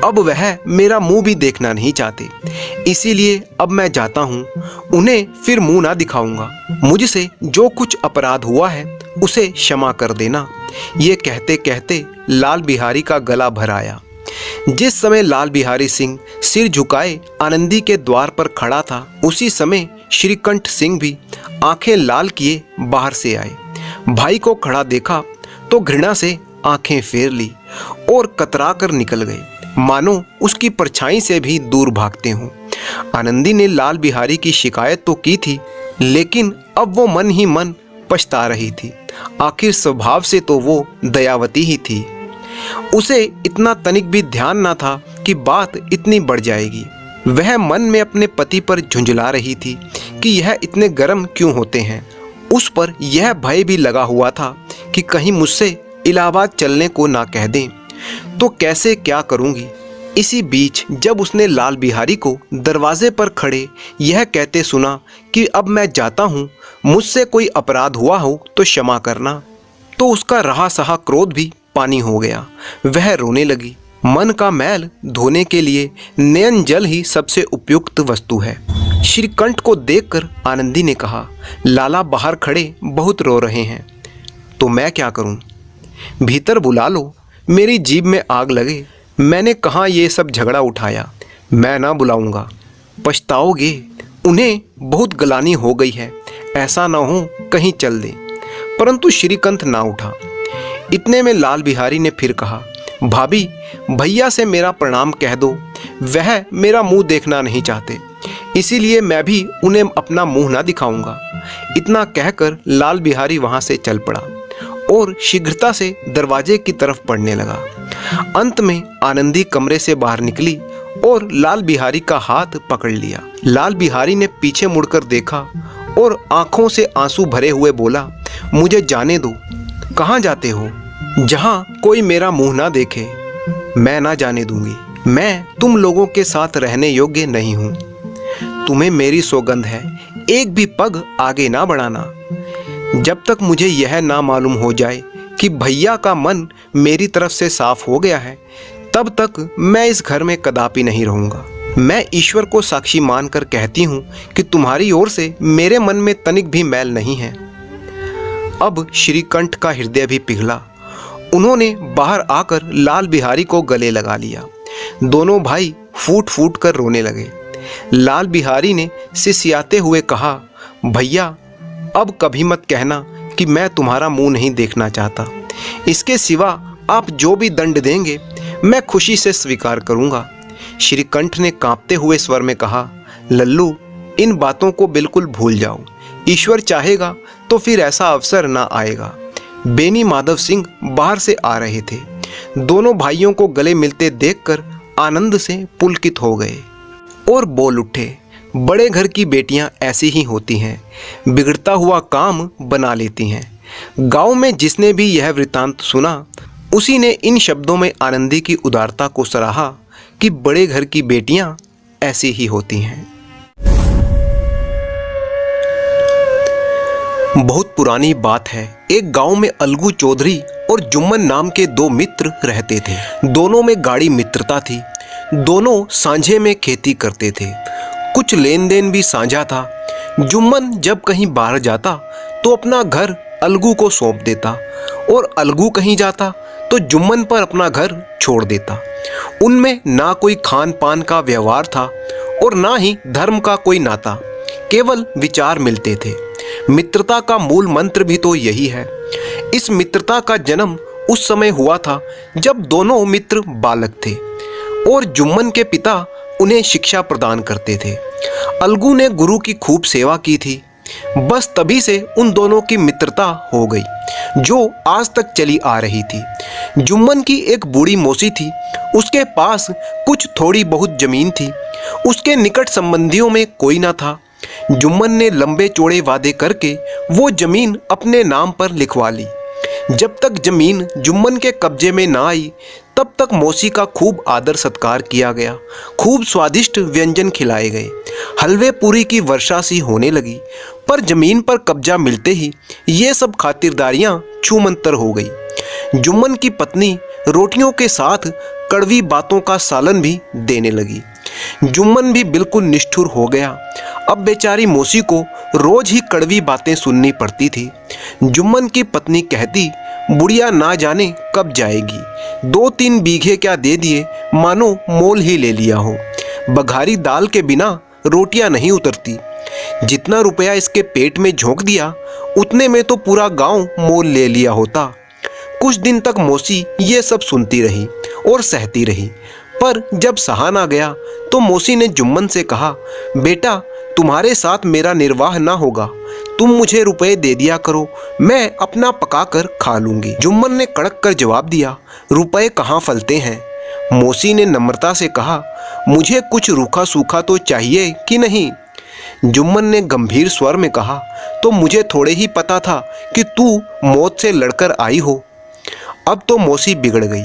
अब वह मेरा मुंह भी देखना नहीं चाहते, इसीलिए अब मैं जाता हूँ, उन्हें फिर मुंह ना दिखाऊंगा। मुझसे जो कुछ अपराध हुआ है उसे क्षमा कर देना। ये कहते कहते लाल बिहारी का गला भर आया। जिस समय लाल बिहारी सिंह सिर झुकाए आनंदी के द्वार पर खड़ा था, उसी समय श्रीकंठ सिंह भी आंखें लाल किए बाहर से आए। भाई को खड़ा देखा तो घृणा से आंखें फेर ली और कतरा कर निकल गए, मानो उसकी परछाई से भी दूर भागते हों। आनंदी ने लाल बिहारी की शिकायत तो की थी, लेकिन अब वो मन ही मन पछता रही थी। आखिर स्वभाव से तो वो दयावती ही थी। उसे इतना तनिक भी ध्यान ना था कि बात इतनी बढ़ जाएगी। वह मन में अपने पति पर झुंझला रही थी कि यह इतने गर्म क्यों होते हैं। उस पर यह भय भी लगा हुआ था कि कहीं मुझसे इलाहाबाद चलने को ना कह दें तो कैसे क्या करूंगी। इसी बीच जब उसने लाल बिहारी को दरवाजे पर खड़े यह कहते सुना कि अब मैं जाता हूँ, मुझसे कोई अपराध हुआ हो तो क्षमा करना, तो उसका रहा सहा क्रोध भी पानी हो गया। वह रोने लगी। मन का मैल धोने के लिए नयन जल ही सबसे उपयुक्त वस्तु है। श्रीकंठ को देखकर आनंदी ने कहा, लाला बाहर खड़े बहुत रो रहे हैं, तो मैं क्या करूं? भीतर बुला लो, मेरी जीभ में आग लगे। मैंने कहाँ ये सब झगड़ा उठाया। मैं ना बुलाऊंगा, पछताओगे। उन्हें बहुत गलानी हो गई है, ऐसा ना हो कहीं चल दे। परंतु श्रीकंठ ना उठा। इतने में लाल बिहारी ने फिर कहा, भाभी, भैया से मेरा प्रणाम कह दो, वह मेरा मुंह देखना नहीं चाहते, इसीलिए मैं भी उन्हें अपना मुंह ना दिखाऊंगा। इतना कहकर लाल बिहारी वहां से चल पड़ा और शीघ्रता से दरवाजे की तरफ बढ़ने लगा। अंत में आनंदी कमरे से बाहर निकली और लाल बिहारी का हाथ पकड़ लिया। लाल बिहारी ने पीछे मुड़कर देखा और आंखों से आंसू भरे हुए बोला, मुझे जाने दो। कहाँ जाते हो? जहाँ कोई मेरा मुंह ना देखे। मैं ना जाने दूंगी। मैं तुम लोगों के साथ रहने योग्य नहीं हूँ। तुम्हें मेरी सौगंध है, एक भी पग आगे ना बढ़ाना। जब तक मुझे यह ना मालूम हो जाए कि भैया का मन मेरी तरफ से साफ हो गया है, तब तक मैं इस घर में कदापि नहीं रहूंगा। मैं ईश्वर को साक्षी मानकर कहती हूँ कि तुम्हारी ओर से मेरे मन में तनिक भी मैल नहीं है। अब श्रीकंठ का हृदय भी पिघला। उन्होंने बाहर आकर लाल बिहारी को गले लगा लिया। दोनों भाई फूट फूट कर रोने लगे। लाल बिहारी ने सिसयाते हुए कहा, भैया, अब कभी मत कहना कि मैं तुम्हारा मुंह नहीं देखना चाहता। इसके सिवा आप जो भी दंड देंगे मैं खुशी से स्वीकार करूंगा। श्रीकंठ ने कांपते हुए स्वर में कहा, लल्लू, इन बातों को बिल्कुल भूल जाओ। ईश्वर चाहेगा तो फिर ऐसा अवसर ना आएगा। बेनी माधव सिंह बाहर से आ रहे थे। दोनों भाइयों को गले मिलते देखकर आनंद से पुलकित हो गए और बोल उठे, बड़े घर की बेटियां ऐसी ही होती हैं, बिगड़ता हुआ काम बना लेती हैं। गांव में जिसने भी यह वृतांत सुना, उसी ने इन शब्दों में आनंदी की उदारता को सराहा कि बड़े घर की बेटियां ऐसी ही होती हैं। बहुत पुरानी बात है। एक गांव में अलगू चौधरी और जुम्मन नाम के दो मित्र रहते थे। दोनों में गाढ़ी मित्रता थी। दोनों सांझे में खेती करते थे। कुछ लेन देन भी साझा था। जुम्मन जब कहीं बाहर जाता तो अपना घर अलगू को सौंप देता और अलगू कहीं जाता तो जुम्मन पर अपना घर छोड़ देता। उनमें ना कोई खान पान का व्यवहार था और ना ही धर्म का कोई नाता, केवल विचार मिलते थे। मित्रता का मूल मंत्र भी तो यही है। इस मित्रता का जन्म उस समय हुआ था जब दोनों मित्र बालक थे और जुम्मन के पिता उन्हें शिक्षा प्रदान करते थे। अलगू ने गुरु की खूब सेवा की थी। बस तभी से उन दोनों की मित्रता हो गई, जो आज तक चली आ रही थी। जुम्मन की एक बूढ़ी मौसी थी। उसके पास कुछ थोड़ी बहुत जमीन थी। उसके निकट संबंधियों में कोई ना था। जुम्मन ने लंबे चौड़े वादे करके वो जमीन अपने नाम पर लिखवा ली। जब तक जमीन जुम्मन के कब्जे में ना आई तब तक मौसी का खूब आदर सत्कार किया गया, खूब स्वादिष्ट व्यंजन खिलाए गए, हलवे पूरी की वर्षा सी होने लगी। पर जमीन पर कब्जा मिलते ही ये सब खातिरदारियां छूमंतर हो गई। जुम्मन की पत्नी रोटियों के साथ कड़वी बातों का सालन भी देने लगी। जुम्मन भी बिल्कुल निष्ठुर हो गया। अब बेचारी मौसी को रोज ही कड़वी बातें सुननी पड़ती थी। जुम्मन की पत्नी कहती, बुढ़िया ना जाने कब जाएगी, 2-3 बीघे क्या दे दिए मानो मोल ही ले लिया हो। बघारी दाल के बिना रोटियां नहीं उतरती। जितना रुपया इसके पेट में झोंक दिया उतने में तो पूरा गांव मोल ले लिया होता। कुछ दिन तक मौसी ये सब सुनती रही और सहती रही, पर जब सहा ना गया तो मौसी ने जुम्मन से कहा, बेटा तुम्हारे साथ मेरा निर्वाह ना होगा, तुम मुझे रुपए दे दिया करो, मैं अपना पका कर खा लूंगी। जुम्मन ने कड़क कर जवाब दिया, रुपए कहाँ फलते हैं। मौसी ने नम्रता से कहा, मुझे कुछ रूखा सूखा तो चाहिए कि नहीं। जुम्मन ने गंभीर स्वर में कहा, तो मुझे थोड़े ही पता था कि तू मौत से लड़कर आई हो। अब तो मौसी बिगड़ गई,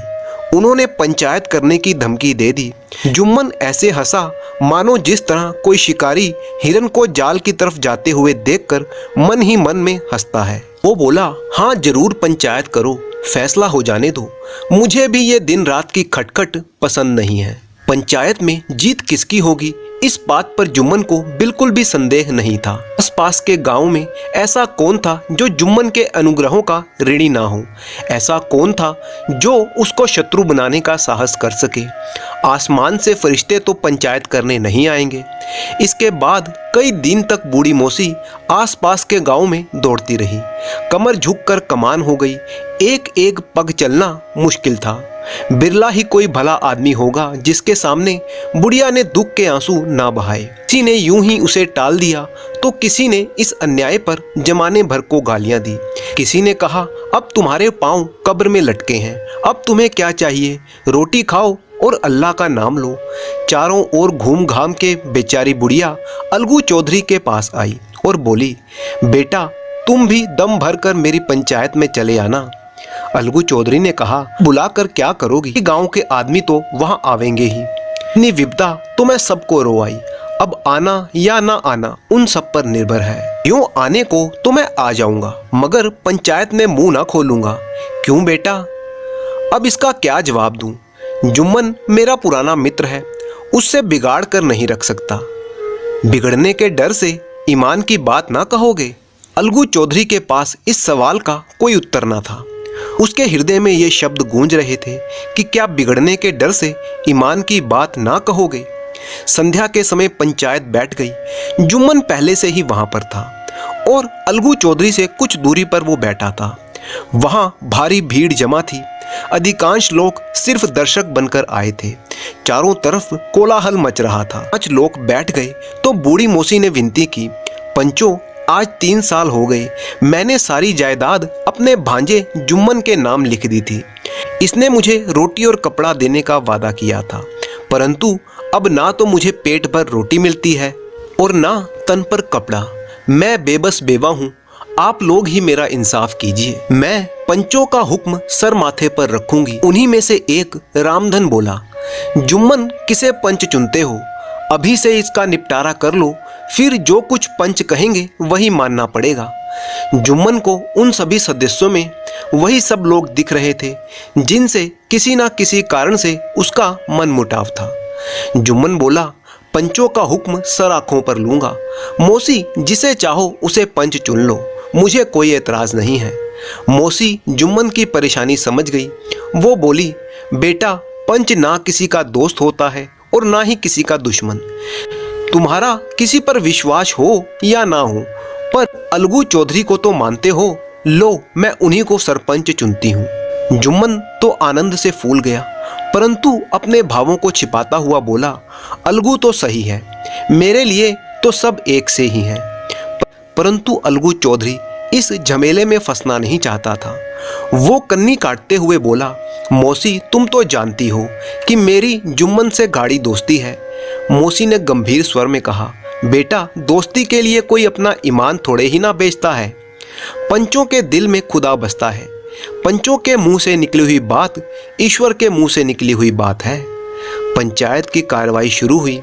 उन्होंने पंचायत करने की धमकी दे दी। जुम्मन ऐसे हंसा मानो जिस तरह कोई शिकारी हिरन को जाल की तरफ जाते हुए देखकर मन ही मन में हंसता है। वो बोला, हाँ जरूर पंचायत करो, फैसला हो जाने दो, मुझे भी ये दिन रात की खटखट पसंद नहीं है। पंचायत में जीत किसकी होगी इस बात पर जुम्मन को बिल्कुल भी संदेह नहीं था। आसपास के गांव में ऐसा कौन था जो जुम्मन के अनुग्रहों का ऋणी ना हो। ऐसा कौन था जो उसको शत्रु बनाने का साहस कर सके। आसमान से फरिश्ते तो पंचायत करने नहीं आएंगे। इसके बाद कई दिन तक बूढ़ी मौसी आसपास के गांव में दौड़ती रही। कमर झुककर कमान हो गई, एक एक पग चलना मुश्किल था। बिरला ही कोई भला आदमी होगा जिसके सामने बुढ़िया ने दुख के आंसू ना बहाए। किसी ने यूं ही उसे टाल दिया तो किसी ने इस अन्याय पर जमाने भर को गालियां दी। किसी ने कहा, अब तुम्हारे पांव कब्र में लटके हैं, अब तुम्हें क्या चाहिए, रोटी खाओ और अल्लाह का नाम लो। चारों ओर घूम घाम के बेचारी बुढ़िया अलगू चौधरी के पास आई और बोली, बेटा तुम भी दम भर कर मेरी पंचायत में चले आना। अलगू चौधरी ने कहा, बुलाकर क्या करोगी, गांव के आदमी तो वहां आवेंगे ही। इतनी विपदा तो मैं सबको रोवाई, अब आना या ना आना उन सब पर निर्भर है। यूं आने को तो मैं आ जाऊंगा मगर पंचायत में मुंह ना खोलूंगा। क्यों बेटा, अब इसका क्या जवाब दूं। जुम्मन मेरा पुराना मित्र है, उससे बिगाड़ कर नहीं रख सकता। बिगड़ने के डर से ईमान की बात ना कहोगे। अलगू चौधरी के पास इस सवाल का कोई उत्तर ना था। उसके हृदय में ये शब्द गूंज रहे थे कि क्या बिगड़ने के डर से ईमान की बात ना कहोगे। संध्या के समय पंचायत बैठ गई। जुम्मन पहले से ही वहां पर था और अलगू चौधरी से कुछ दूरी पर वो बैठा था। वहां भारी भीड़ जमा थी। अधिकांश लोग सिर्फ दर्शक बनकर आए थे। चारों तरफ कोलाहल मच रहा था। 5 लोग बैठ गए तो बूढ़ी मौसी ने विनती की, पंचो आज 3 साल हो गए, मैंने सारी जायदाद अपने भांजे जुम्मन के नाम लिख दी थी। इसने मुझे रोटी और कपड़ा देने का वादा किया था, परंतु अब ना तो मुझे पेट भर रोटी मिलती है और ना तन पर कपड़ा। मैं बेबस बेवा हूँ, आप लोग ही मेरा इंसाफ कीजिए। मैं पंचों का हुक्म सर माथे पर रखूंगी। उन्हीं में से एक रामधन बोला, जुम्मन किसे पंच चुनते हो, अभी से इसका निपटारा कर लो, फिर जो कुछ पंच कहेंगे वही मानना पड़ेगा। जुम्मन को उन सभी सदस्यों में वही सब लोग दिख रहे थे जिनसे किसी ना किसी कारण से उसका मन मुटाव था। जुम्मन बोला, पंचों का हुक्म सर आंखों पर लूंगा। मौसी जिसे चाहो उसे पंच चुन लो, मुझे कोई एतराज नहीं है। मौसी जुम्मन की परेशानी समझ गई। वो बोली, बेटा पंच ना किसी का दोस्त होता है और ना ही किसी का दुश्मन। तुम्हारा किसी पर विश्वास हो या ना हो, पर अलगू चौधरी को तो मानते हो, लो मैं उन्हीं को सरपंच चुनती हूँ। जुम्मन तो आनंद से फूल गया, परंतु अपने भावों को छिपाता हुआ बोला, अलगू तो सही है, मेरे लिए तो सब एक से ही हैं। परंतु अलगू चौधरी इस झमेले में फंसना नहीं चाहता था। वो कन्नी काटते हुए बोला, मौसी तुम तो जानती हो कि मेरी जुम्मन से गाढ़ी दोस्ती है। मौसी ने गंभीर स्वर में कहा, बेटा दोस्ती के लिए कोई अपना ईमान थोड़े ही ना बेचता है। पंचों के दिल में खुदा बसता है। पंचों के मुंह से निकली हुई बात ईश्वर के मुंह से निकली हुई बात है। पंचायत की कार्रवाई शुरू हुई।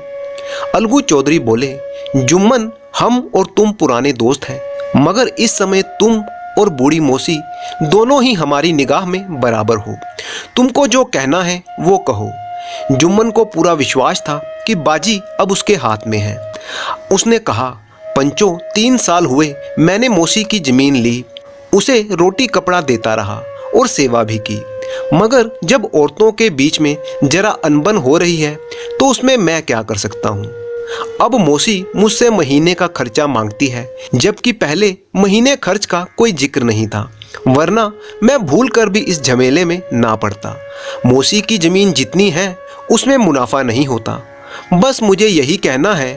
अलगू चौधरी बोले, जुम्मन, हम और तुम पुराने दोस्त हैं, मगर इस समय तुम और बूढ़ी मौसी दोनों ही हमारी निगाह में बराबर हो। तुमको जो कहना है वो कहो। जुम्मन को पूरा विश्वास था कि बाजी अब उसके हाथ में है। उसने कहा, पंचो, 3 साल हुए मैंने मौसी की जमीन ली, उसे रोटी कपड़ा देता रहा और सेवा भी की, मगर जब औरतों के बीच में जरा अनबन हो रही है तो उसमें मैं क्या कर सकता हूँ। अब मौसी मुझसे महीने का खर्चा मांगती है, जबकि पहले महीने खर्च का कोई जिक्र नहीं था, वरना मैं भूल कर भी इस झमेले में ना पड़ता। मौसी की जमीन जितनी है उसमें मुनाफा नहीं होता, बस मुझे यही कहना है।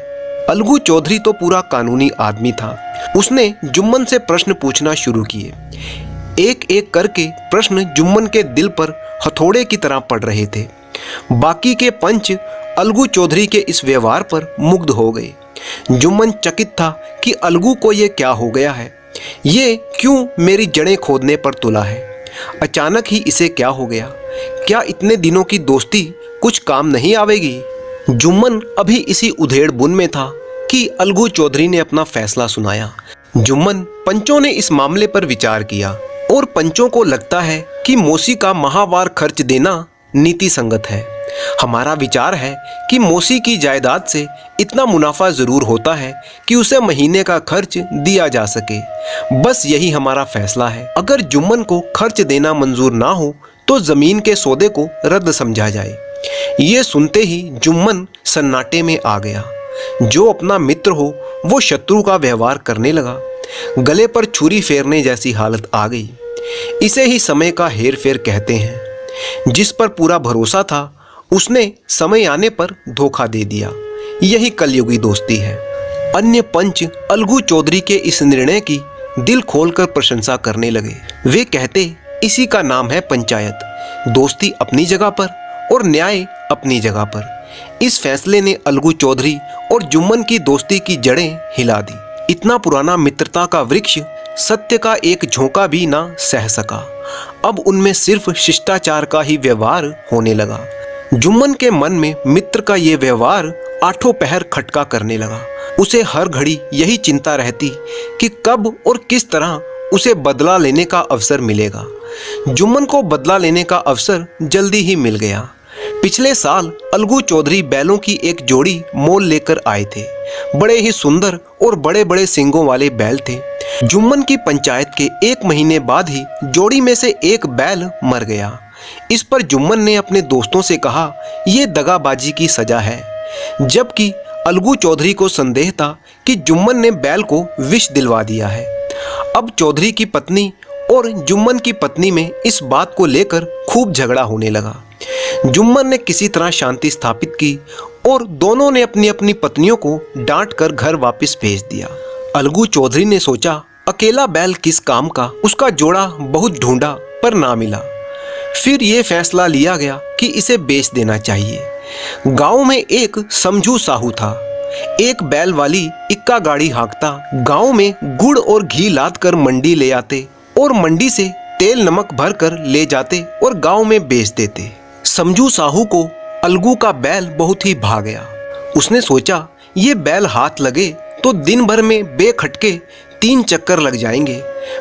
अलगू चौधरी तो पूरा कानूनी आदमी था। उसने जुम्मन से प्रश्न पूछना शुरू किए। एक एक करके प्रश्न जुम्मन के दिल पर हथौड़े की तरह पड़ रहे थे। बाकी के पंच अलगू चौधरी के इस व्यवहार पर मुग्ध हो गए। जुम्मन चकित था कि अलगू को ये क्या हो गया है, ये क्यों मेरी जड़ें खोदने पर तुला है। अचानक ही इसे क्या हो गया? क्या इतने दिनों की दोस्ती कुछ काम नहीं आवेगी? जुम्मन अभी इसी उधेड़ बुन में था कि अलगू चौधरी ने अपना फैसला सुनाया। जुम्मन, पंचों ने इस मामले पर विचार किया और पंचों को लगता है कि मौसी का माहवार खर्च देना नीति संगत है। हमारा विचार है कि मौसी की जायदाद से इतना मुनाफा जरूर होता है कि उसे महीने का खर्च दिया जा सके। बस यही हमारा फैसला है। अगर जुम्मन को खर्च देना मंजूर ना हो तो जमीन के सौदे को रद्द समझा जाए। ये सुनते ही जुम्मन सन्नाटे में आ गया। जो अपना मित्र हो वो शत्रु का व्यवहार करने लगा। गले पर छुरी फेरने जैसी हालत आ गई। इसे ही समय का हेर फेर कहते हैं। जिस पर पूरा भरोसा था उसने समय आने पर धोखा दे दिया। यही कलयुगी दोस्ती है। अन्य पंच अलगू चौधरी के इस निर्णय की दिल खोलकर प्रशंसा करने लगे। वे कहते, इसी का नाम है पंचायत। दोस्ती अपनी जगह पर और न्याय अपनी जगह पर। इस फैसले ने अलगू चौधरी और जुम्मन की दोस्ती की जड़ें हिला दी। इतना पुराना मित्रता का वृक्ष सत्य का एक झोंका भी ना सह सका। अब उनमें सिर्फ शिष्टाचार का ही व्यवहार होने लगा। जुम्मन के मन में मित्र का ये व्यवहार आठों पहर खटका करने लगा। उसे हर घड़ी यही चिंता रहती कि कब और किस तरह उसे बदला लेने का अवसर मिलेगा। जुम्मन को बदला लेने का अवसर जल्दी ही मिल गया। पिछले साल अलगू चौधरी बैलों की एक जोड़ी मोल लेकर आए थे। बड़े ही सुंदर और बड़े बड़े सींगों वाले बैल थे। जुम्मन की पंचायत के 1 महीने बाद ही जोड़ी में से एक बैल मर गया। इस पर जुम्मन ने अपने दोस्तों से कहा, यह दगाबाजी की सजा है। जबकि अलगू चौधरी को संदेह था कि जुम्मन ने बैल को विष दिलवा दिया है। अब चौधरी की पत्नी और जुम्मन की पत्नी में इस बात को लेकर खूब झगड़ा होने लगा। जुम्मन ने किसी तरह शांति स्थापित की और दोनों ने अपनी अपनी पत्नियों को डांट कर घर वापस भेज दिया। अलगू चौधरी ने सोचा, अकेला बैल किस काम का। उसका जोड़ा बहुत ढूंढा पर ना मिला। फिर ये फैसला लिया गया कि इसे बेच देना चाहिए। गांव में एक समझू साहू था। एक बैल वाली इक्का गाड़ी हाँकता गांव में गुड़ और घी लाद कर मंडी ले आते और मंडी से तेल नमक भर कर ले जाते और गांव में बेच देते। समझू साहू को अलगू का बैल बहुत ही भा गया। उसने सोचा, ये बैल हाथ लगे तो दिन भर में बेखटके 3 चक्कर लग जाएंगे।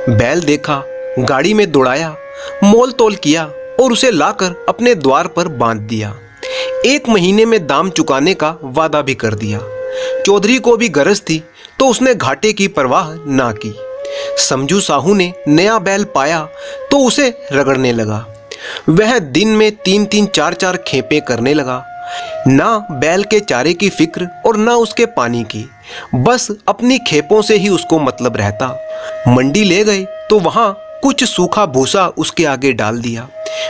बैल देखा, गाड़ी में दौड़ाया, मोल तोल किया और उसे लाकर अपने द्वार पर बांध दिया। 1 महीने में दाम चुकाने का वादा भी कर दिया। चौधरी को भी गरज थी तो उसने घाटे की परवाह ना की। समझू साहू ने नया बैल पाया तो उसे रगड़ने लगा। वह दिन में 3-3 4-4 खेपे करने लगा। ना बैल के चारे की फिक्र और ना उसके पानी की, बस अपनी खेपों से ही उसको मतलब रहता। मंडी ले गए तो वहां कुछ सूखा भूसा उसके आगे डाल दिया।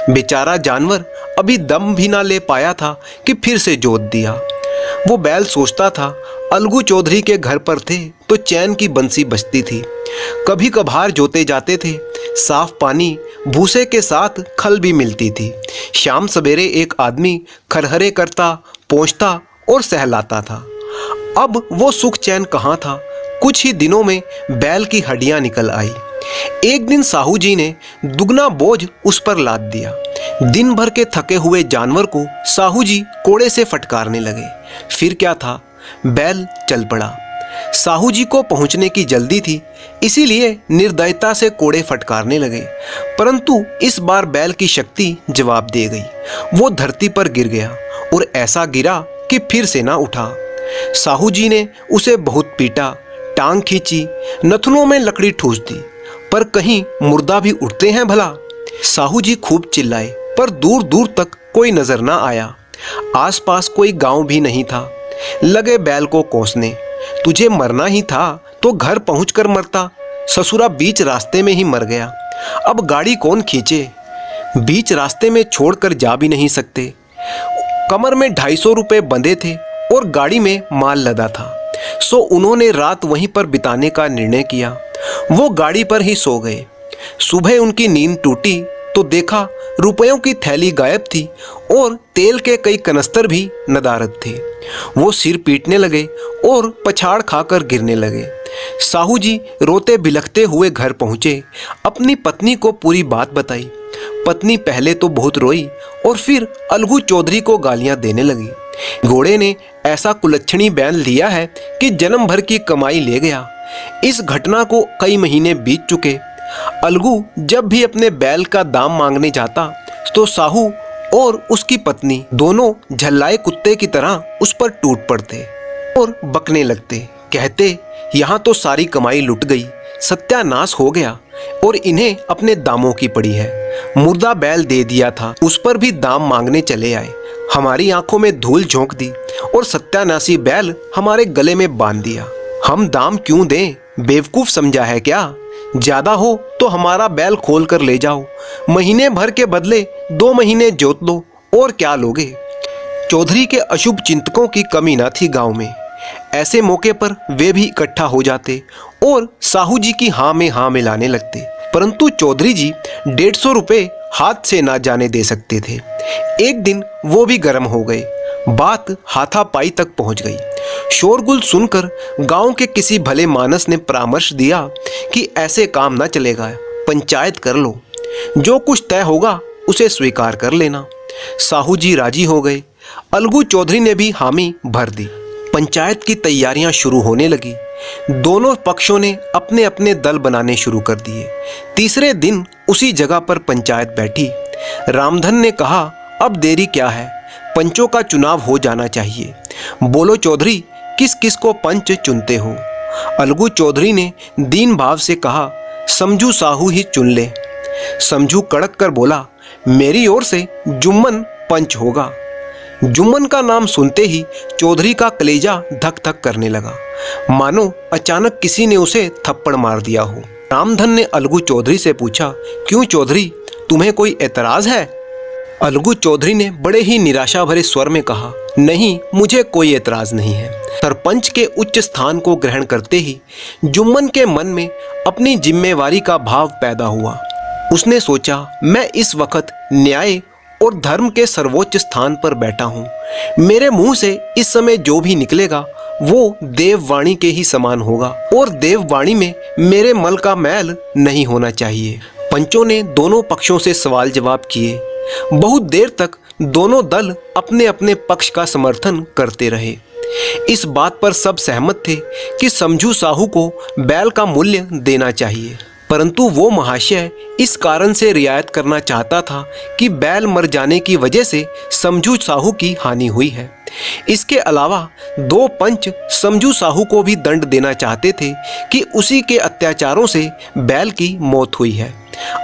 बेचारा जानवर अभी दम भी ना ले पाया था कि फिर से जोत दिया। वो बैल सोचता था, अलगू चौधरी के घर पर थे तो चैन की बंसी बजती थी। कभी कभार जोते जाते थे। साफ पानी, भूसे के साथ खल भी मिलती थी। शाम सवेरे एक आदमी खरहरे करता, पोंछता और सहलाता था। अब वो सुख चैन कहाँ था। कुछ ही दिनों में बैल की हड्डियां निकल आई। एक दिन साहू जी ने दुगना बोझ उस पर लाद दिया। दिन भर के थके हुए जानवर को साहू जी कोड़े से फटकारने लगे। फिर क्या था, बैल चल पड़ा। साहू जी को पहुंचने की जल्दी थी, इसीलिए निर्दयता से कोड़े फटकारने लगे। परंतु इस बार बैल की शक्ति जवाब दे गई। वो धरती पर गिर गया और ऐसा गिरा कि फिर से ना उठा। साहू जी ने उसे बहुत पीटा, टांग खींची, नथनों में लकड़ी ठूस दी, पर कहीं मुर्दा भी उठते हैं भला। साहू जी खूब चिल्लाए, पर दूर दूर तक कोई नजर ना आया। आसपास कोई गांव भी नहीं था। लगे बैल को कोसने, तुझे मरना ही था तो घर पहुंचकर मरता, ससुरा बीच रास्ते में ही मर गया। अब गाड़ी कौन खींचे, बीच रास्ते में छोड़कर जा भी नहीं सकते। कमर में 250 रुपए बंधे थे और गाड़ी में माल लदा था, सो उन्होंने रात वहीं पर बिताने का निर्णय किया। वो गाड़ी पर ही सो गए। सुबह उनकी नींद टूटी तो देखा रुपयों की थैली गायब थी और तेल के कई कनस्तर भी नदारद थे। वो सिर पीटने लगे और पछाड़ खाकर गिरने लगे। साहू जी रोते बिलखते हुए घर पहुंचे, अपनी पत्नी को पूरी बात बताई। पत्नी पहले तो बहुत रोई और फिर अलगू चौधरी को गालियां देने लगी। घोड़े ने ऐसा कुलच्छणी बैल लिया है कि जन्म भर की कमाई ले गया। इस घटना को कई महीने बीत चुके। अलगू जब भी अपने बैल का दाम मांगने जाता तो साहू और उसकी पत्नी दोनों झल्लाए कुत्ते की तरह उस पर टूट पड़ते और बकने लगते। कहते, यहाँ तो सारी कमाई लुट गई, सत्यानाश हो गया और इन्हें अपने दामों की पड़ी है। मुर्दा बैल दे दिया था, उस पर भी दाम मांगने चले आए। हमारी आंखों में धूल झोंक दी और सत्यानाशी बैल हमारे गले में बांध दिया। हम दाम क्यों दें, बेवकूफ समझा है क्या? ज्यादा हो तो हमारा बैल खोल कर ले जाओ, महीने भर के बदले 2 महीने जोत लो, और क्या लोगे? चौधरी के अशुभ चिंतकों की कमी न थी गांव में। ऐसे मौके पर वे भी इकट्ठा हो जाते और साहू जी की हाँ में हाँ मिलाने लगते। परंतु चौधरी जी 150 रुपए हाथ से ना जाने दे सकते थे। एक दिन वो भी गर्म हो गए। बात हाथापाई तक पहुंच गई। शोरगुल सुनकर गांव के किसी भले मानस ने परामर्श दिया कि ऐसे काम ना चलेगा, पंचायत कर लो, जो कुछ तय होगा उसे स्वीकार कर लेना। साहू जी राजी हो गए। अलगू चौधरी ने भी हामी भर दी। पंचायत की तैयारियां शुरू होने लगी। दोनों पक्षों ने अपने अपने दल बनाने शुरू कर दिए। तीसरे दिन उसी जगह पर पंचायत बैठी। रामधन ने कहा, अब देरी क्या है, पंचों का चुनाव हो जाना चाहिए। बोलो चौधरी, किस किस को पंच चुनते हो? अलगू चौधरी ने दीन भाव से कहा, समझू साहू ही चुन ले। समझू कड़क कर बोला, मेरी ओर से जुम्मन पंच होगा। जुम्मन का नाम सुनते ही चौधरी का कलेजा धक धक करने लगा, मानो अचानक किसी ने उसे थप्पड़ मार दिया हो। रामधन ने अलगू चौधरी से पूछा, क्यों चौधरी, तुम्हें कोई एतराज है? अलगू चौधरी ने बड़े ही निराशा भरे स्वर में कहा, नहीं, मुझे कोई एतराज नहीं है। सरपंच के उच्च स्थान को ग्रहण करते ही जुम्मन के मन में अपनी जिम्मेवारी का भाव पैदा हुआ। उसने सोचा, मैं इस वक्त न्याय और धर्म के सर्वोच्च स्थान पर बैठा हूँ। मेरे मुंह से इस समय जो भी निकलेगा वो देववाणी के ही समान होगा और देववाणी में मेरे मल का मैल नहीं होना चाहिए। पंचों ने दोनों पक्षों से सवाल जवाब किए। बहुत देर तक दोनों दल अपने अपने पक्ष का समर्थन करते रहे। इस बात पर सब सहमत थे कि समझू साहू को बैल का मूल्य देना चाहिए, परंतु वो महाशय इस कारण से रियायत करना चाहता था कि बैल मर जाने की वजह से समझू साहू की हानि हुई है। इसके अलावा 2 पंच समझू साहू को भी दंड देना चाहते थे कि उसी के अत्याचारों से बैल की मौत हुई है।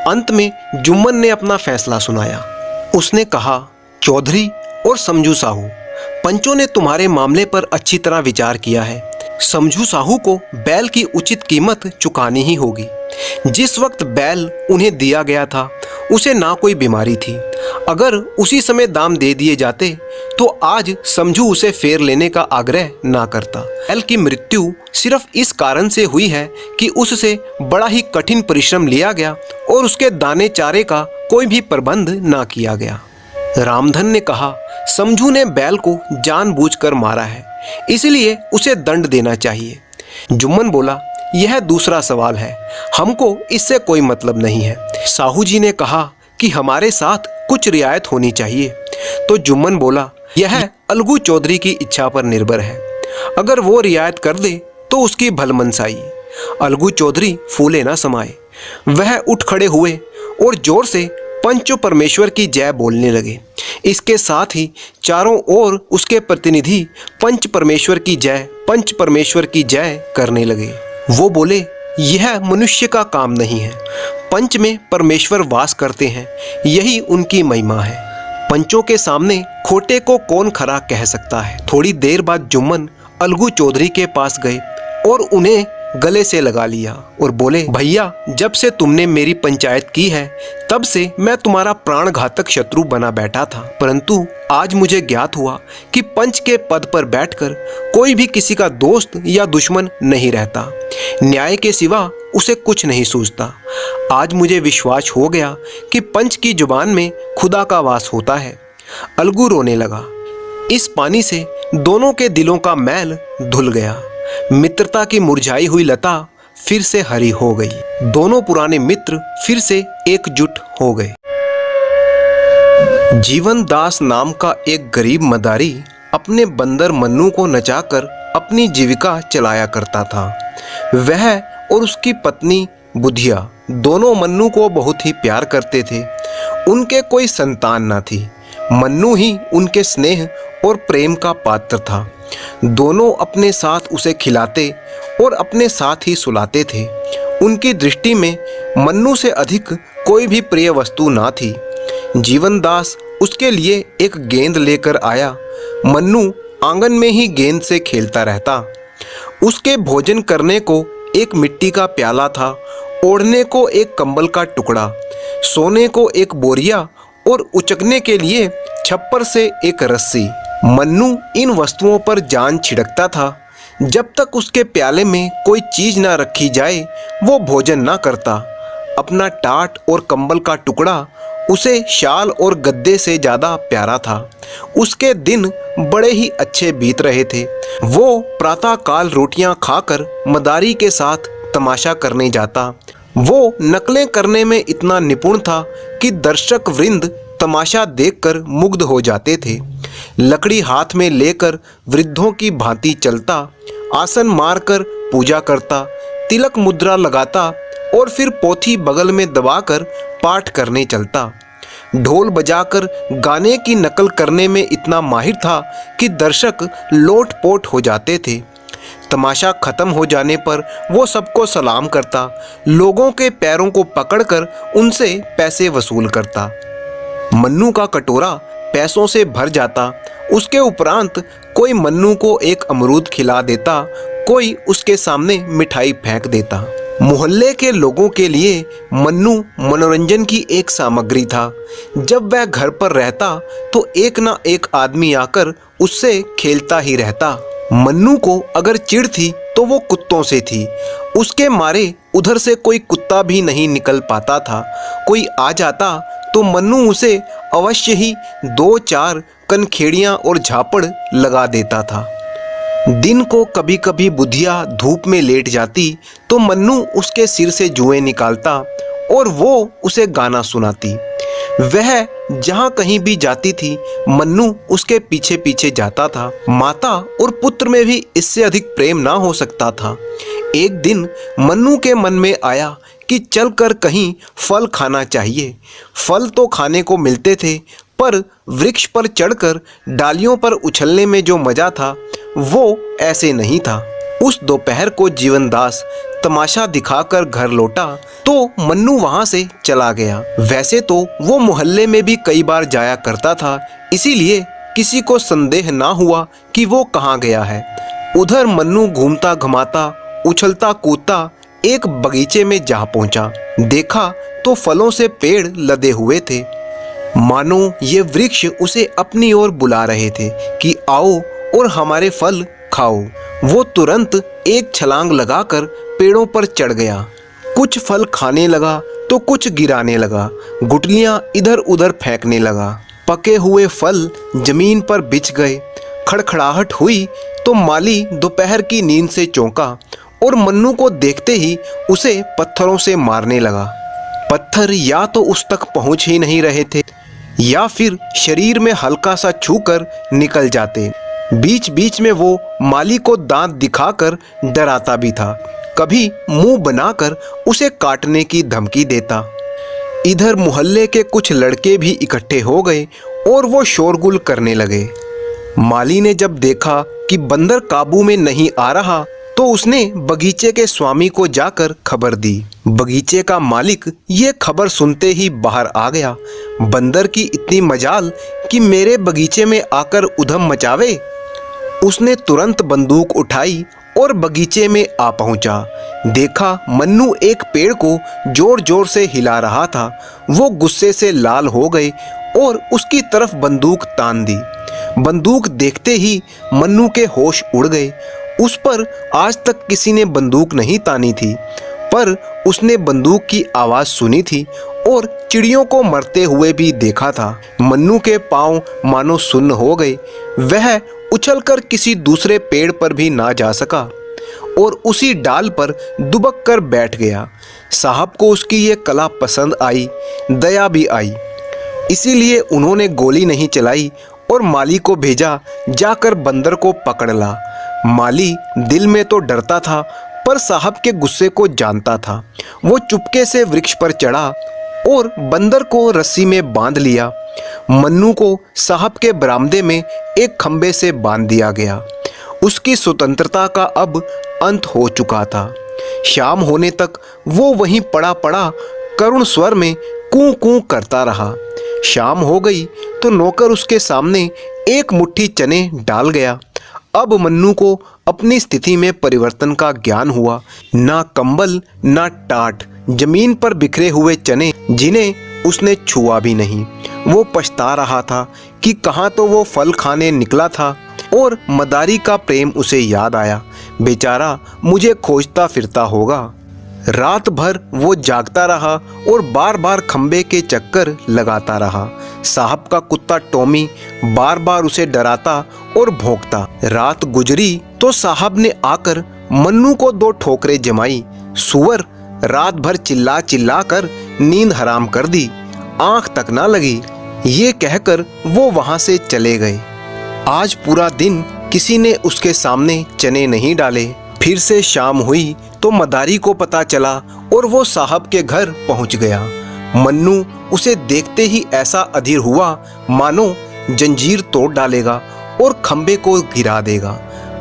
अंत में जुम्मन ने अपना फैसला सुनाया। उसने कहा, चौधरी और समझू साहू, पंचों ने तुम्हारे मामले पर अच्छी तरह विचार किया है। समझू साहू को बैल की उचित कीमत चुकानी ही होगी। जिस वक्त बैल उन्हें दिया गया था उसे ना कोई बीमारी थी। अगर उसी समय दाम दे दिए जाते तो आज समझू उसे फेर लेने का आग्रह ना करता। बैल की मृत्यु सिर्फ इस कारण से हुई है कि उससे बड़ा ही कठिन परिश्रम लिया गया और उसके दाने चारे का कोई भी प्रबंध ना किया गया। रामधन ने कहा, समझू ने बैल को जानबूझकर मारा है, इसलिए उसे दंड देना चाहिए। जुम्मन बोला, यह दूसरा सवाल है, हमको इससे कोई मतलब नहीं है। साहू जी ने कहा कि हमारे साथ कुछ रियायत होनी चाहिए। तो जुम्मन बोला, यह अलगू चौधरी की इच्छा पर निर्भर है, अगर वो रियायत कर दे तो उसकी भलमनसाई। अलगू चौधरी फूले ना समाए। वह उठ खड़े हुए और जोर से पंचो परमेश्वर की जय बोलने लगे। इसके साथ ही चारों ओर उसके प्रतिनिधि पंच परमेश्वर की जय, पंच परमेश्वर की जय करने लगे। वो बोले, यह मनुष्य का काम नहीं है, पंच में परमेश्वर वास करते हैं, यही उनकी महिमा है। पंचों के सामने खोटे को कौन खरा कह सकता है। थोड़ी देर बाद जुम्मन अलगू चौधरी के पास गए और उन्हें गले से लगा लिया और बोले, भैया, जब से तुमने मेरी पंचायत की है तब से मैं तुम्हारा प्राणघातक शत्रु बना बैठा था, परंतु आज मुझे ज्ञात हुआ कि पंच के पद पर बैठकर कोई भी किसी का दोस्त या दुश्मन नहीं रहता। न्याय के सिवा उसे कुछ नहीं सूझता। आज मुझे विश्वास हो गया कि पंच की जुबान में खुदा का वास होता है। अलगू रोने लगा। इस पानी से दोनों के दिलों का मैल धुल गया। मित्रता की मुरझाई हुई लता फिर से हरी हो गई। दोनों पुराने मित्र फिर से एकजुट हो गए। जीवन दास नाम का एक गरीब मदारी अपने बंदर मन्नू को नचाकर अपनी जीविका चलाया करता था। वह और उसकी पत्नी बुधिया दोनों मन्नू को बहुत ही प्यार करते थे। उनके कोई संतान न थी। मन्नू ही उनके स्नेह और प्रेम का पात्र था। दोनों अपने साथ उसे खिलाते और अपने साथ ही सुलाते थे। उनकी दृष्टि में मन्नू से अधिक कोई भी प्रिय वस्तु ना थी। जीवनदास उसके लिए एक गेंद लेकर आया। मन्नू आंगन में ही गेंद से खेलता रहता। उसके भोजन करने को एक मिट्टी का प्याला था, ओढ़ने को एक कंबल का टुकड़ा, सोने को एक बोरिया और उचकने के लिए छप्पर से एक रस्सी। मन्नू इन वस्तुओं पर जान छिड़कता था। जब तक उसके प्याले में कोई चीज ना रखी जाए वो भोजन ना करता। अपना टाट और कंबल का टुकड़ा उसे शाल और गद्दे से ज़्यादा प्यारा था। उसके दिन बड़े ही अच्छे बीत रहे थे। वो प्रातःकाल रोटियां खाकर मदारी के साथ तमाशा करने जाता। वो नकलें करने में इतना निपुण था कि दर्शक वृंद तमाशा देखकर मुग्ध हो जाते थे। लकड़ी हाथ में लेकर वृद्धों की भांति चलता, आसन मारकर पूजा करता, तिलक मुद्रा लगाता और फिर पोथी बगल में दबाकर पाठ करने चलता। ढोल बजाकर गाने की नकल करने में इतना माहिर था कि दर्शक लोट-पोट हो जाते थे। तमाशा खत्म हो जाने पर वो सबको सलाम करता, लोगों के पैरों को पकड़कर उनसे पैसे वसूल करता। मन्नू का कटोरा पैसों से भर जाता। उसके उपरांत कोई मन्नू को एक अमरूद खिला देता, कोई उसके सामने मिठाई फेंक देता। मोहल्ले के लोगों के लिए मन्नू मनोरंजन की एक सामग्री था। जब वह घर पर रहता तो एक ना एक आदमी आकर उससे खेलता ही रहता। मन्नू को अगर चिढ़ थी तो वो कुत्तों से थी। उसके मारे उधर से कोई कुत्ता भी नहीं निकल पाता था। कोई आ जाता तो मन्नू उसे अवश्य ही 2-4 कनखेड़ियां और झापड़ लगा देता था। दिन को कभी कभी बुधिया धूप में लेट जाती तो मन्नू उसके सिर से जुएं निकालता और वो उसे गाना सुनाती। वह जहाँ कहीं भी जाती थी मन्नू उसके पीछे पीछे जाता था। माता और पुत्र में भी इससे अधिक प्रेम ना हो सकता था। एक दिन मन्नू के मन में आया कि चलकर कहीं फल खाना चाहिए। फल तो खाने को मिलते थे, पर वृक्ष पर चढ़कर डालियों पर उछलने में जो मजा था वो ऐसे नहीं था। उस दोपहर को जीवनदास तमाशा दिखाकर घर लौटा तो मन्नू वहां से चला गया। वैसे तो वो मोहल्ले में भी कई बार जाया करता था, इसीलिए किसी को संदेह ना हुआ कि वो कहाँ गया है। उधर मन्नू घूमता घुमाता उछलता कूदता एक बगीचे में जा पहुंचा। देखा तो फलों से पेड़ लदे हुए थे, मानो ये वृक्ष उसे अपनी ओर बुला रहे थे कि आओ और हमारे फल खाओ। वो तुरंत एक छलांग लगाकर पेड़ों पर चढ़ गया। कुछ फल खाने लगा तो कुछ गिराने लगा, गुठलियां इधर उधर फेंकने लगा। पके हुए फल जमीन पर बिछ गए। खड़खड़ाहट हुई तो माली दोपहर की नींद से चौंका। और मन्नू को देखते ही उसे पत्थरों से मारने लगा। पत्थर या तो उस तक पहुंच ही नहीं रहे थे या फिर शरीर में हल्का सा छूकर निकल जाते। बीच बीच में वो माली को दांत दिखाकर डराता भी था, कभी मुंह बनाकर उसे काटने की धमकी देता। इधर मोहल्ले के कुछ लड़के भी इकट्ठे हो गए और वो शोरगुल करने लगे। माली ने जब देखा कि बंदर काबू में नहीं आ रहा तो उसने बगीचे के स्वामी को जाकर खबर दी। बगीचे का मालिक ये खबर सुनते ही बाहर आ गया। बंदर की इतनी मजाल कि मेरे बगीचे में आकर उधम मचावे। उसने तुरंत बंदूक उठाई और बगीचे में आ पहुंचा। देखा मन्नू एक पेड़ को जोर जोर से हिला रहा था। वो गुस्से से लाल हो गए और उसकी तरफ बंदूक तान दी। बंदूक देखते ही मन्नू के होश उड़ गए। उस पर आज तक किसी ने बंदूक नहीं तानी थी, पर उसने बंदूक की आवाज़ सुनी थी और चिड़ियों को मरते हुए भी देखा था। मन्नू के पांव मानो सुन्न हो गए। वह उछलकर किसी दूसरे पेड़ पर भी ना जा सका और उसी डाल पर दुबक कर बैठ गया। साहब को उसकी ये कला पसंद आई, दया भी आई, इसीलिए उन्होंने गोली नहीं चलाई और माली को भेजा जाकर बंदर को पकड़ ला। माली दिल में तो डरता था पर साहब के गुस्से को जानता था। वो चुपके से वृक्ष पर चढ़ा और बंदर को रस्सी में बांध लिया। मन्नू को साहब के बरामदे में एक खंबे से बांध दिया गया। उसकी स्वतंत्रता का अब अंत हो चुका था। शाम होने तक वो वहीं पड़ा पड़ा करुण स्वर में कूं कूं करता रहा। शाम हो गई तो नौकर उसके सामने एक मुट्ठी चने डाल गया। अब मन्नू को अपनी स्थिति में परिवर्तन का ज्ञान हुआ। ना कंबल ना टाट, जमीन पर बिखरे हुए चने जिन्हें उसने छुआ भी नहीं। वो पछता रहा था कि कहाँ तो वो फल खाने निकला था और मदारी का प्रेम उसे याद आया। बेचारा मुझे खोजता फिरता होगा। रात भर वो जागता रहा और बार बार खंबे के चक्कर लगाता रहा। साहब का कुत्ता टॉमी बार बार उसे डराता और भौंकता। रात गुजरी तो साहब ने आकर मन्नू को 2 ठोकरें जमाई। सुअर रात भर चिल्ला चिल्ला कर नींद हराम कर दी, आंख तक ना लगी। ये कहकर वो वहां से चले गए। आज पूरा दिन किसी ने उसके सामने चने नहीं डाले। फिर से शाम हुई तो मदारी को पता चला और वो साहब के घर पहुंच गया। मन्नू उसे देखते ही ऐसा अधीर हुआ मानो जंजीर तोड़ डालेगा और खंबे को गिरा देगा।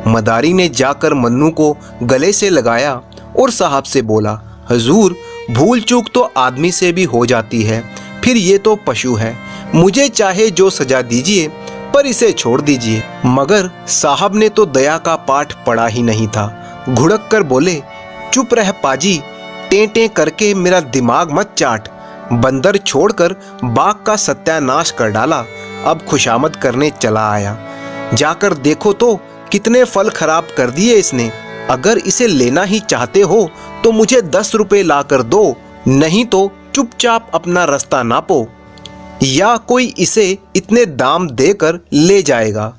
मदारी ने जाकर मन्नू को गले से लगाया और साहब से बोला, हजूर भूल चूक तो आदमी से भी हो जाती है, फिर ये तो पशु है। मुझे चाहे जो सजा दीजिए पर इसे छोड़ दीजिए। मगर साहब ने तो दया का पाठ पढ़ा ही नहीं था। घुड़क कर बोले, चुप रह पाजी, टें करके मेरा दिमाग मत चाट। बंदर छोड़कर बाघ का सत्यानाश कर डाला, अब खुशामद करने चला आया। जाकर देखो तो कितने फल खराब कर दिए इसने। अगर इसे लेना ही चाहते हो तो मुझे 10 रुपए ला कर दो, नहीं तो चुपचाप अपना रास्ता नापो या कोई इसे इतने दाम देकर ले जाएगा।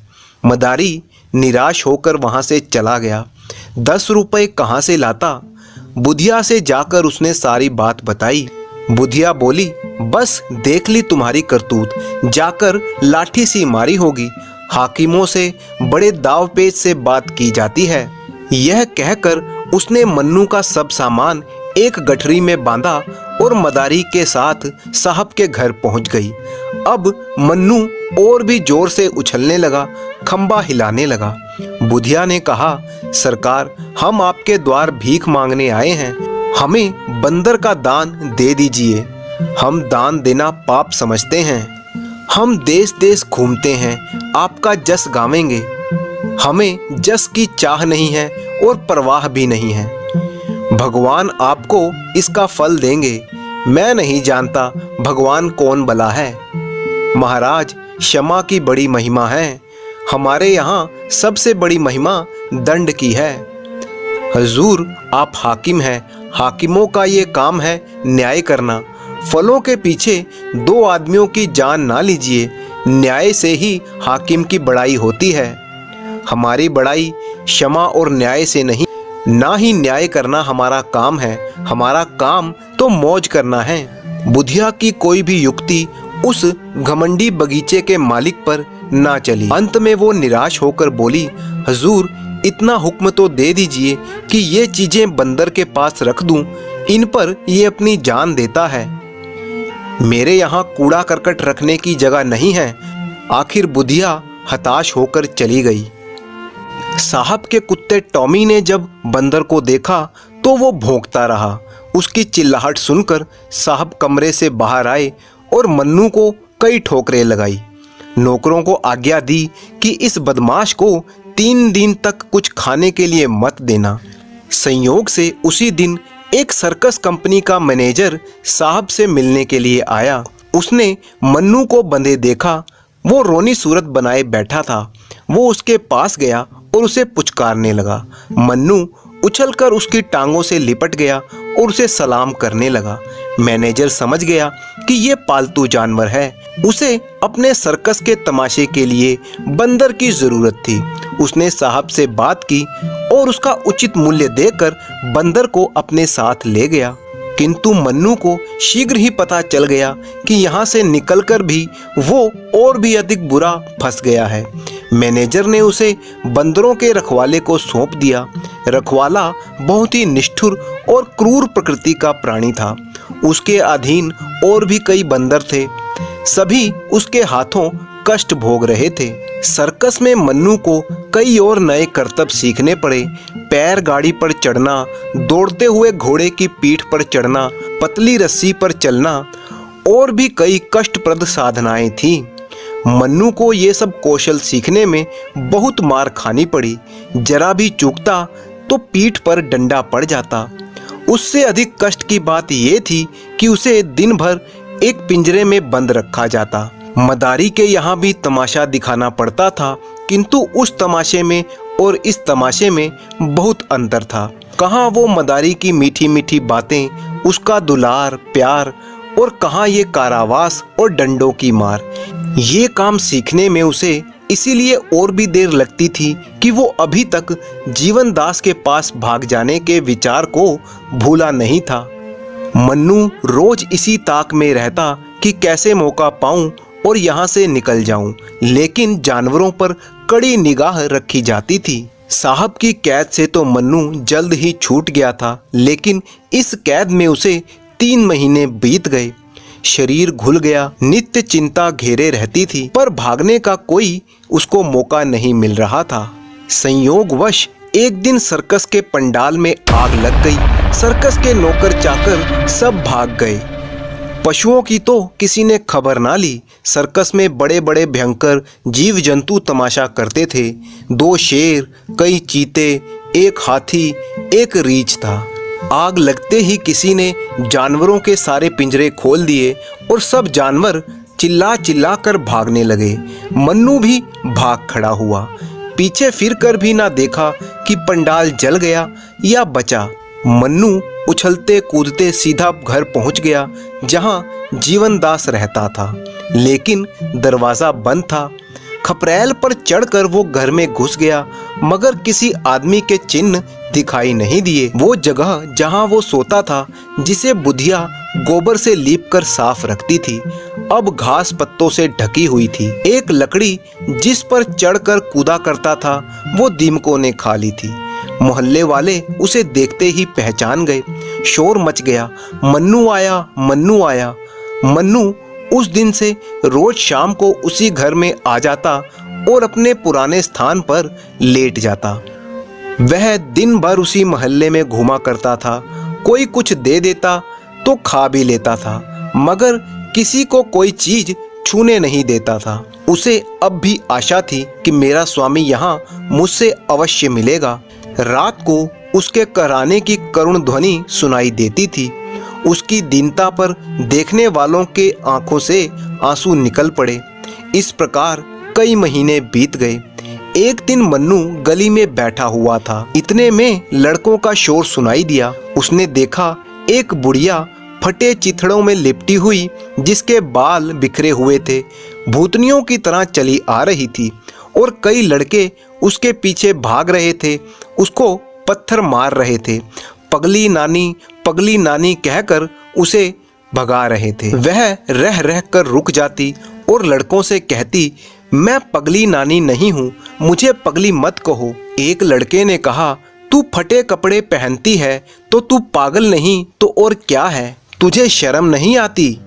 मदारी निराश होकर वहां से चला गया। 10 रुपए कहाँ से लाता? बुधिया से जाकर उसने सारी बात बताई। बुधिया बोली, बस देख ली तुम्हारी करतूत, जाकर लाठी सी मारी होगी। हाकिमों से बड़े दाव पेच से बात की जाती है। यह कहकर उसने मन्नू का सब सामान एक गठरी में बांधा और मदारी के साथ साहब के घर पहुंच गई। अब मन्नू और भी जोर से उछलने लगा, खंबा हिलाने लगा। बुधिया ने कहा, सरकार हम आपके द्वार भीख मांगने आए हैं, हमें बंदर का दान दे दीजिए। हम दान देना पाप समझते हैं। हम देश देश घूमते हैं, आपका जस गावेंगे। हमें जस की चाह नहीं है और परवाह भी नहीं है। भगवान आपको इसका फल देंगे। मैं नहीं जानता भगवान कौन भला है। महाराज क्षमा की बड़ी महिमा है। हमारे यहाँ सबसे बड़ी महिमा दंड की है। हजूर आप हाकिम हैं, हाकिमों का ये काम है न्याय करना। फलों के पीछे 2 आदमियों की जान ना लीजिए। न्याय से ही हाकिम की बड़ाई होती है। हमारी बड़ाई क्षमा और न्याय से नहीं, ना ही न्याय करना हमारा काम है, हमारा काम तो मौज करना है। बुधिया की कोई भी युक्ति उस घमंडी बगीचे के मालिक पर ना चली। अंत में वो निराश होकर बोली, हजूर, इतना हुक्म तो दे दीजिए कि ये चीजें बंदर के पास रख दूं, इन पर ये अपनी जान देता है। मेरे यहाँ कूड़ा करकट रखने की जगह नहीं है। आखिर बुधिया हताश होकर चली गई। साहब के कुत्ते टॉमी ने जब बंदर को देखा तो वो भौंकता रहा। उसकी चिल्लाहट सुनकर साहब कमरे से बाहर आए और मन्नू को कई ठोकरें लगाई। नौकरों को आज्ञा दी कि इस बदमाश को 3 दिन तक कुछ खाने के लिए मत देना। संयोग से उसी दिन एक सर्कस कंपनी का मैनेजर साहब से मिलने के लिए आया। उसने मन्नू को बंधे देखा। वो रोनी सूरत बनाए बैठा था। वो उसके पास गया और उसे पुचकारने लगा। मन्नू उछलकर उसकी टांगों से लिपट गया और उसे सलाम करने लगा। मैनेजर समझ गया कि ये पालतू जानवर है। उसे अपने सर्कस के तमाशे के लिए बंदर की जरूरत थी। उसने साहब से बात की और उसका उचित मूल्य देकर बंदर को अपने साथ ले गया। किंतु मन्नू को शीघ्र ही पता चल गया कि यहाँ से निकलकर भी वो और भी अधिक बुरा फंस गया है। मैनेजर ने उसे बंदरों के रखवाले को सौंप दिया। रखवाला बहुत ही निष्ठुर और क्रूर प्रकृति का प्राणी था। उसके अधीन और भी कई बंदर थे। सभी उसके हाथों कष्ट भोग रहे थे। सर्कस में मन्नू को कई और नए करतब सीखने पड़े। पैर गाड़ी पर चढ़ना, दौड़ते हुए घोड़े की पीठ पर चढ़ना, पतली रस्सी पर चलना और भी कई कष्टप्रद साधनाएं थीं। मन्नू को ये सब कौशल सीखने में बहुत मार खानी पड़ी। जरा भी चूकता तो पीठ पर डंडा पड़ जाता। उससे अधिक कष्ट की बात ये थी कि उसे दिन भर एक पिंजरे में बंद रखा जाता। मदारी के यहाँ भी तमाशा दिखाना पड़ता था, किंतु उस तमाशे में और इस तमाशे में बहुत अंतर था। कहाँ वो मदारी की मीठी मीठी बातें, उसका दुलार प्यार, और कहाँ ये कारावास और डंडों की मार। ये काम सीखने में उसे इसीलिए और भी देर लगती थी कि वो अभी तक जीवन दास के पास भाग जाने के विचार को भूला नहीं था। मन्नू रोज इसी ताक में रहता कि कैसे मौका पाऊं और यहाँ से निकल जाऊं, लेकिन जानवरों पर कड़ी निगाह रखी जाती थी। साहब की कैद से तो मन्नू जल्द ही छूट गया था, लेकिन इस कैद में उसे 3 महीने बीत गए। शरीर घुल गया, नित्य चिंता घेरे रहती थी, पर भागने का कोई उसको मौका नहीं मिल रहा था। संयोगवश एक दिन सर्कस के पंडाल में आग लग गई। सर्कस के नौकर चाकर सब भाग गए। पशुओं की तो किसी ने खबर ना ली। सर्कस में बड़े बड़े भयंकर जीव जंतु तमाशा करते थे। 2 शेर, कई चीते, एक हाथी, एक रीछ था। आग लगते ही किसी ने जानवरों के सारे पिंजरे खोल दिए और सब जानवर चिल्ला चिल्ला कर भागने लगे। मन्नू भी भाग खड़ा हुआ। पीछे फिरकर भी ना देखा कि पंडाल जल गया या बचा। मन्नू उछलते कूदते सीधा घर पहुंच गया जहां जीवनदास रहता था, लेकिन दरवाजा बंद था। खपरेल पर चढ़कर वो घर में घुस गया, मगर किसी आदमी के चिन्ह दिखाई नहीं दिए। वो जगह जहां वो सोता था, जिसे बुधिया गोबर से लीपकर साफ रखती थी, अब घास पत्तों से ढकी हुई थी। एक लकड़ी जिस पर चढ़कर कूदा करता था, वो दीमकों ने खा ली थी। मोहल्ले वाले उसे देखते ही पहचान गए। शोर मच गया, मन्नू आया, मन्नू आया। मन्नू उस दिन से रोज शाम को उसी घर में आ जाता और अपने पुराने स्थान पर लेट जाता। वह दिन भर उसी मोहल्ले में घूमा करता था। कोई कुछ दे देता तो खा भी लेता था, मगर किसी को कोई चीज छूने नहीं देता था। उसे अब भी आशा थी कि मेरा स्वामी यहाँ मुझसे अवश्य मिलेगा। रात को उसके कराने की करुण ध्वनि सुनाई देती थी। उसकी दीनता पर देखने वालों के आंखों से आंसू निकल पड़े। इस प्रकार कई महीने बीत गए। एक दिन मन्नू गली में बैठा हुआ था। इतने में लड़कों का शोर सुनाई दिया। उसने देखा एक बुढ़िया फटे चिथड़ों में लिपटी हुई, जिसके बाल बिखरे हुए थे, भूतनियों की तरह चली आ रही थी और कई लड़के उसके पीछे भाग रहे थे, उसको पत्थर मार रहे थे। पगली नानी कहकर उसे भगा रहे थे। वह रह रह कर रुक जाती और लड़कों से कहती, मैं पगली नानी नहीं हूँ, मुझे पगली मत कहो। एक लड़के ने कहा, तू फटे कपड़े पहनती है तो तू पागल नहीं तो और क्या है, तुझे शर्म नहीं आती?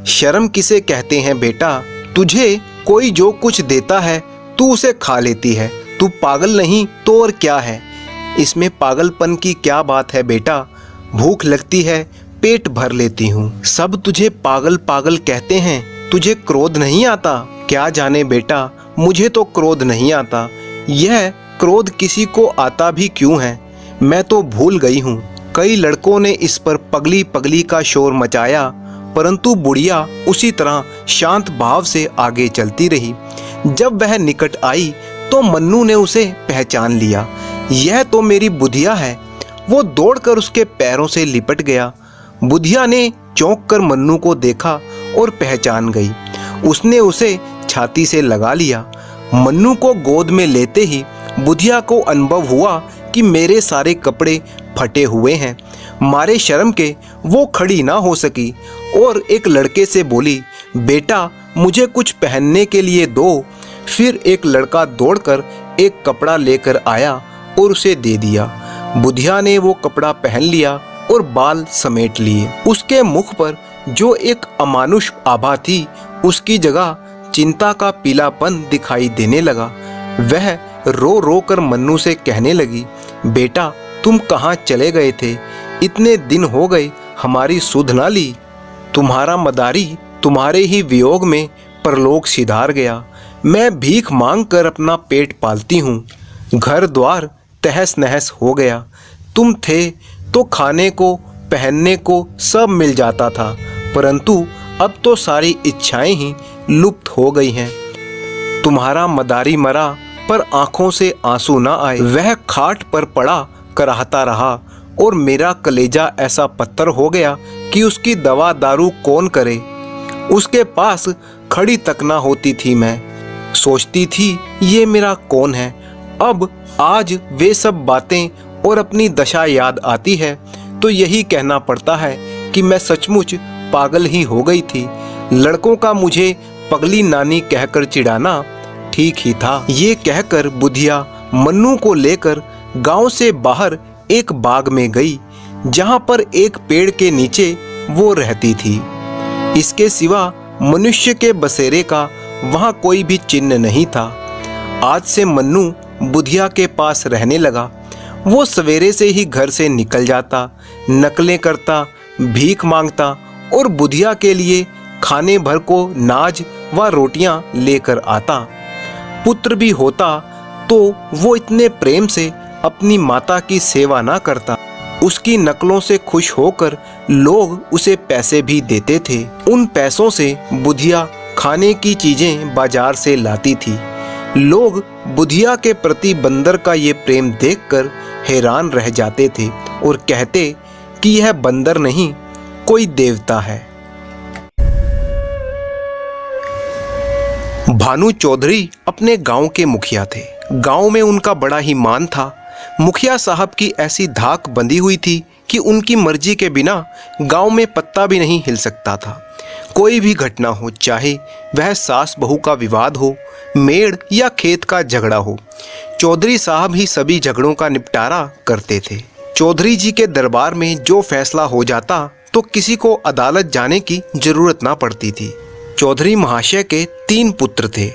शर्म किसे कहते हैं बेटा? तुझे कोई जो कुछ देता है तू उसे खा लेती है, तू पागल नहीं तो और क्या है? इसमें पागलपन की क्या बात है बेटा? भूख लगती है पेट भर लेती हूँ। सब तुझे पागल पागल कहते हैं, तुझे क्रोध नहीं आता? क्या जाने बेटा, मुझे तो क्रोध नहीं आता। यह क्रोध किसी को आता भी क्यों है, मैं तो भूल गई हूँ। कई लड़कों ने इस पर पगली पगली का शोर मचाया, परंतु बुढ़िया उसी तरह शांत भाव से आगे चलती रही। जब वह निकट आई तो मन्नू ने उसे पहचान लिया। यह तो मेरी बुधिया है। वो दौड़कर उसके पैरों से लिपट गया। बुधिया ने चौंक कर मन्नू को देखा और पहचान गई। उसने उसे छाती से लगा लिया। मन्नू को गोद में लेते ही बुधिया को अनुभव हुआ कि मेरे सारे कपड़े फटे हुए हैं। मारे शर्म के वो खड़ी ना हो सकी और एक लड़के से बोली, बेटा मुझे कुछ पहनने के लिए दो। फिर एक लड़का दौड़कर एक कपड़ा लेकर आया और उसे दे दिया। बुधिया ने वो कपड़ा पहन लिया और बाल समेट लिए। उसके मुख पर जो एक अमानुष आभा थी, उसकी जगह चिंता का पीलापन दिखाई देने लगा। वह रो रो कर मन्नू से कहने लगी, बेटा तुम कहाँ चले गए थे? इतने दिन हो गए हमारी सुध ना ली। तुम्हारा मदारी तुम्हारे ही वियोग में परलोक सिधार गया। मैं भीख मांग कर अपना पेट पालती हूँ। घर द्वार तहस नहस हो गया। तुम थे तो खाने को पहनने को सब मिल जाता था, परंतु अब तो सारी इच्छाएं ही लुप्त हो गई हैं। तुम्हारा मदारी मरा पर आंखों से आंसू ना आए। वह खाट पर पड़ा कराहता रहा और मेरा कलेजा ऐसा पत्थर हो गया कि उसकी दवा दारू कौन करे। उसके पास खड़ी तक ना होती थी। मैं सोचती थी ये मेरा कौन है। अब आज वे सब बातें और अपनी दशा याद आती है तो यही कहना पड़ता है कि मैं सचमुच पागल ही हो गई थी। लड़कों का मुझे पगली नानी कहकर चिढ़ाना ठीक ही था। ये कहकर बुधिया मन्नू को लेकर गांव से बाहर एक बाग में गई, जहां पर एक पेड़ के नीचे वो रहती थी। इसके सिवा मनुष्य के बसेरे का वहां कोई भी चिन्ह नहीं था। आज से मन्नू बुधिया के पास रहने लगा। वो सवेरे से ही घर से निकल जाता, नकलें करता, भीख मांगता और बुधिया के लिए खाने भर को नाज व रोटियां लेकर आता। पुत्र भी होता तो वो इतने प्रेम से अपनी माता की सेवा ना करता। उसकी नकलों से खुश होकर लोग उसे पैसे भी देते थे। उन पैसों से बुधिया खाने की चीजें बाजार से लाती थी। लोग बुधिया के प्रति बंदर का ये प्रेम देखकर हैरान रह जाते थे और कहते कि यह बंदर नहीं कोई देवता है। भानु चौधरी अपने गांव के मुखिया थे। गांव में उनका बड़ा ही मान था। मुखिया साहब की ऐसी धाक बंधी हुई थी कि उनकी मर्जी के बिना गांव में पत्ता भी नहीं हिल सकता था। कोई भी घटना हो, चाहे वह सास बहू का विवाद हो, मेड़ या खेत का झगड़ा हो, चौधरी साहब ही सभी झगड़ों का निपटारा करते थे। चौधरी जी के दरबार में जो फैसला हो जाता तो किसी को अदालत जाने की जरूरत ना पड़ती थी। चौधरी महाशय के 3 पुत्र थे।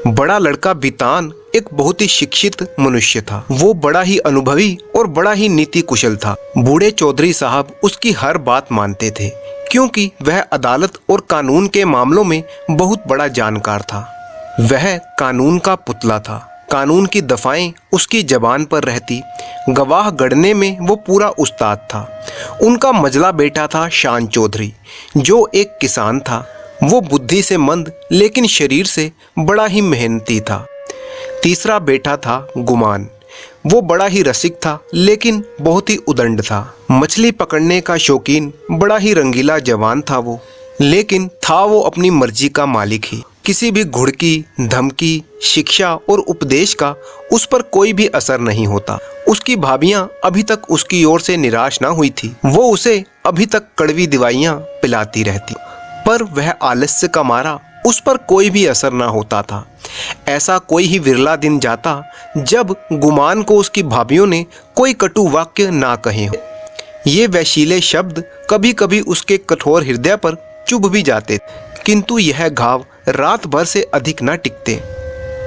बड़ा लड़का बितान एक बहुत ही शिक्षित मनुष्य था। वो बड़ा ही अनुभवी और बड़ा ही नीति कुशल था। बूढ़े चौधरी साहब उसकी हर बात मानते थे, क्योंकि वह अदालत और कानून के मामलों में बहुत बड़ा जानकार था। वह कानून का पुतला था। कानून की दफाएं उसकी जबान पर रहती। गवाह गढ़ने में वो पूरा उस्ताद था। उनका मझला बेटा था शान चौधरी, जो एक किसान था। वो बुद्धि से मंद लेकिन शरीर से बड़ा ही मेहनती था। तीसरा बेटा था गुमान। वो बड़ा ही रसिक था लेकिन बहुत ही उदंड था। मछली पकड़ने का शौकीन बड़ा ही रंगीला जवान था वो, लेकिन था वो अपनी मर्जी का मालिक ही। किसी भी घुड़की, धमकी, शिक्षा और उपदेश का उस पर कोई भी असर नहीं होता। उसकी भाभियां अभी तक उसकी ओर से निराश ना हुई थी। वो उसे अभी तक कड़वी दवाइयां पिलाती रहती, पर वह आलस्य का मारा उस पर कोई भी असर ना होता था। ऐसा कोई ही विरला दिन जाता जब गुमान को उसकी भाभियों ने कोई कटु वाक्य ना कहे हो। ये वैशीले शब्द कभी कभी उसके कठोर हृदय पर चुभ भी जाते, किंतु यह घाव रात भर से अधिक न टिकते।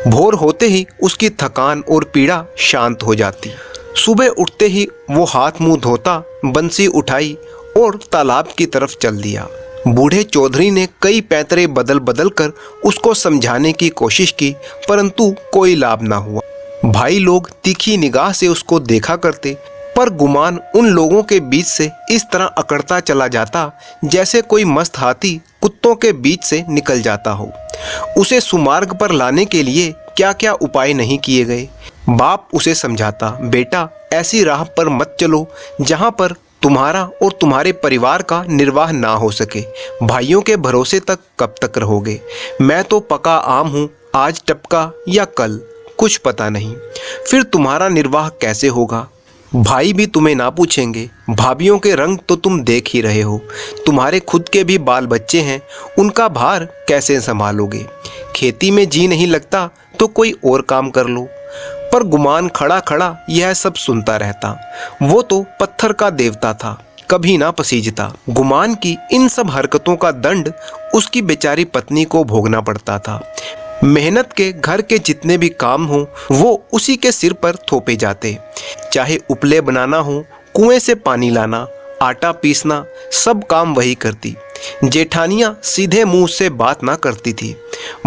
भोर होते ही उसकी थकान और पीड़ा शांत हो जाती। सुबह उठते ही वो हाथ मुंह धोता, बंसी उठाई और तालाब की तरफ चल दिया। बूढ़े चौधरी ने कई पैतरे बदल बदल कर उसको समझाने की कोशिश की, परंतु कोई लाभ ना हुआ। भाई लोग तीखी निगाह से उसको देखा करते, पर गुमान उन लोगों के बीच से इस तरह अकड़ता चला जाता जैसे कोई मस्त हाथी कुत्तों के बीच से निकल जाता हो। उसे सुमार्ग पर लाने के लिए क्या क्या उपाय नहीं किए गए। बाप उसे समझाता, बेटा ऐसी राह पर मत चलो जहां पर तुम्हारा और तुम्हारे परिवार का निर्वाह ना हो सके। भाइयों के भरोसे तक कब तक रहोगे? मैं तो पका आम हूँ, आज टपका या कल कुछ पता नहीं, फिर तुम्हारा निर्वाह कैसे होगा? भाई भी तुम्हें ना पूछेंगे। भाभीियों के रंग तो तुम देख ही रहे हो। तुम्हारे खुद के भी बाल बच्चे हैं, उनका भार कैसे संभालोगे? खेती में जी नहीं लगता तो कोई और काम कर लो। पर गुमान खड़ा खड़ा यह सब सुनता रहता। वो तो पत्थर का देवता था, कभी ना पसीजता। गुमान की इन सब हरकतों का दंड उसकी बेचारी पत्नी को भोगना पड़ता था। मेहनत के घर के जितने भी काम हो वो उसी के सिर पर थोपे जाते। चाहे उपले बनाना हो, कुएं से पानी लाना, आटा पीसना, सब काम वही करती। जेठानियां सीधे मुंह से बात ना करती थी,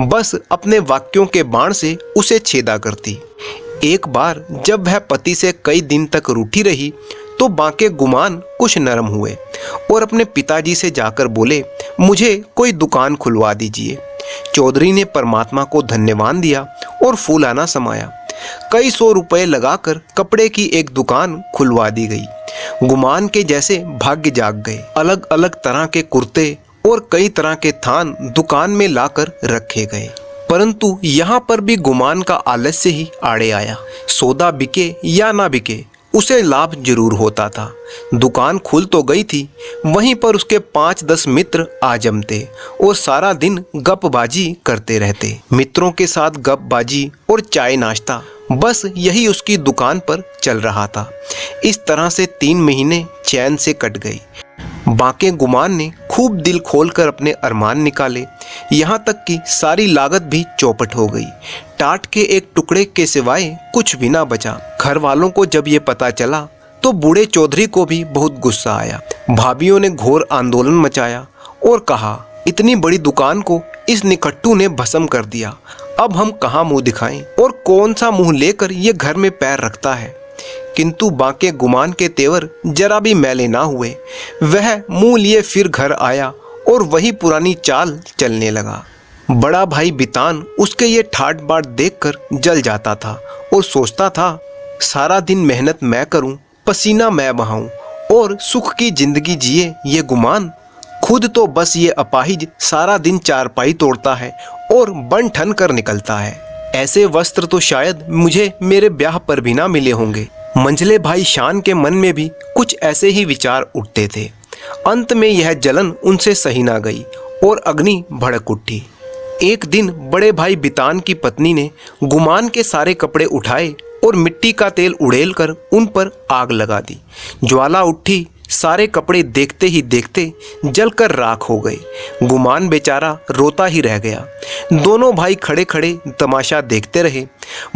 बस अपने वाक्यों के बाण से उसे छेदा करती। एक बार जब वह पति से कई दिन तक रूठी रही तो बांके गुमान कुछ नरम हुए और अपने पिताजी से जाकर बोले, मुझे कोई दुकान खुलवा दीजिए। चौधरी ने परमात्मा को धन्यवाद दिया और फूलाना समाया। कई सौ रुपए लगाकर कपड़े की एक दुकान खुलवा दी गई। गुमान के जैसे भाग्य जाग गए। अलग अलग तरह के कुर्ते और कई तरह के थान दुकान में लाकर रखे गए, परंतु यहाँ पर भी गुमान का आलस्य ही आड़े आया। सौदा बिके या ना बिके, उसे लाभ जरूर होता था। दुकान खुल तो गई थी, वहीं पर उसके 5-10 मित्र आ जमते और सारा दिन गपबाजी करते रहते। मित्रों के साथ गपबाजी और चाय नाश्ता, बस यही उसकी दुकान पर चल रहा था। इस तरह से 3 महीने चैन से कट गए। बांके गुमान ने खूब दिल खोलकर अपने अरमान निकाले, यहाँ तक कि सारी लागत भी चौपट हो गई। टाट के एक टुकड़े के सिवाय कुछ भी ना बचा। घर वालों को जब ये पता चला तो बूढ़े चौधरी को भी बहुत गुस्सा आया। भाभियों ने घोर आंदोलन मचाया और कहा, इतनी बड़ी दुकान को इस निकट्टू ने भस्म कर दिया, अब हम कहाँ मुंह दिखाएं और कौन सा मुंह लेकर ये घर में पैर रखता है। किंतु बांके गुमान के तेवर जरा भी मैले ना हुए। वह मुंह लिए फिर घर आया और वही पुरानी चाल चलने लगा। बड़ा भाई बितान उसके ये ठाट बाट देखकर जल जाता था और सोचता था, सारा दिन मेहनत मैं करूं, पसीना मैं बहाऊं और सुख की जिंदगी जिए ये गुमान। खुद तो बस ये अपाहिज सारा दिन चारपाई तोड़ता है और बन ठन कर निकलता है। ऐसे वस्त्र तो शायद मुझे मेरे ब्याह पर भी ना मिले होंगे। मंझले भाई शान के मन में भी कुछ ऐसे ही विचार उठते थे। अंत में यह जलन उनसे सही ना गई और अग्नि भड़क उठी। एक दिन बड़े भाई बितान की पत्नी ने गुमान के सारे कपड़े उठाए और मिट्टी का तेल उड़ेल कर उन पर आग लगा दी। ज्वाला उठी, सारे कपड़े देखते ही देखते जलकर राख हो गए। गुमान बेचारा रोता ही रह गया। दोनों भाई खड़े खड़े तमाशा देखते रहे।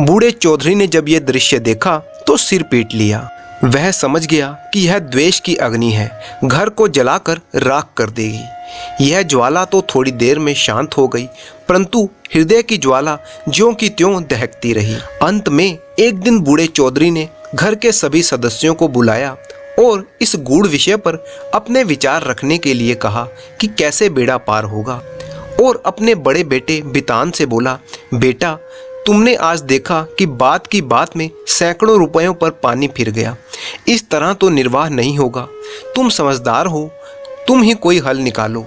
बूढ़े चौधरी ने जब यह दृश्य देखा तो सिर पीट लिया। वह समझ गया कि यह द्वेष की अग्नि है, घर को जलाकर राख कर देगी। यह ज्वाला तो थोड़ी देर में शांत हो गई, परंतु हृदय की ज्वाला ज्यों की त्यों दहकती रही। अंत में एक दिन बूढ़े चौधरी ने घर के सभी सदस्यों को बुलाया और इस गूढ़ विषय पर अपने विचार रखने के लिए कहा कि कैसे बेड़ा पार होगा, और अपने बड़े बेटे बितान से बोला, बेटा तुमने आज देखा कि बात की बात में सैकड़ों रुपयों पर पानी फिर गया। इस तरह तो निर्वाह नहीं होगा। तुम समझदार हो, तुम ही कोई हल निकालो।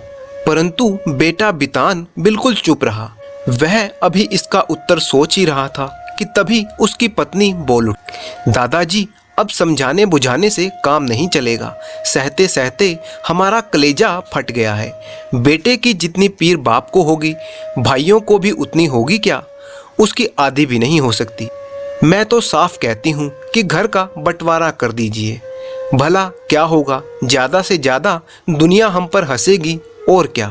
परंतु बेटा बितान बिल्कुल चुप रहा। वह अभी इसका उत्तर सोच ही रहा था कि तभी उसकी पत्नी बोल उठी, दादाजी अब समझाने बुझाने से काम नहीं चलेगा। सहते सहते हमारा कलेजा फट गया है। बेटे की जितनी पीर बाप को होगी, भाइयों को भी उतनी होगी क्या? उसकी आधी भी नहीं हो सकती। मैं तो साफ कहती हूँ कि घर का बंटवारा कर दीजिए। भला क्या होगा, ज़्यादा से ज़्यादा दुनिया हम पर हंसेगी और क्या।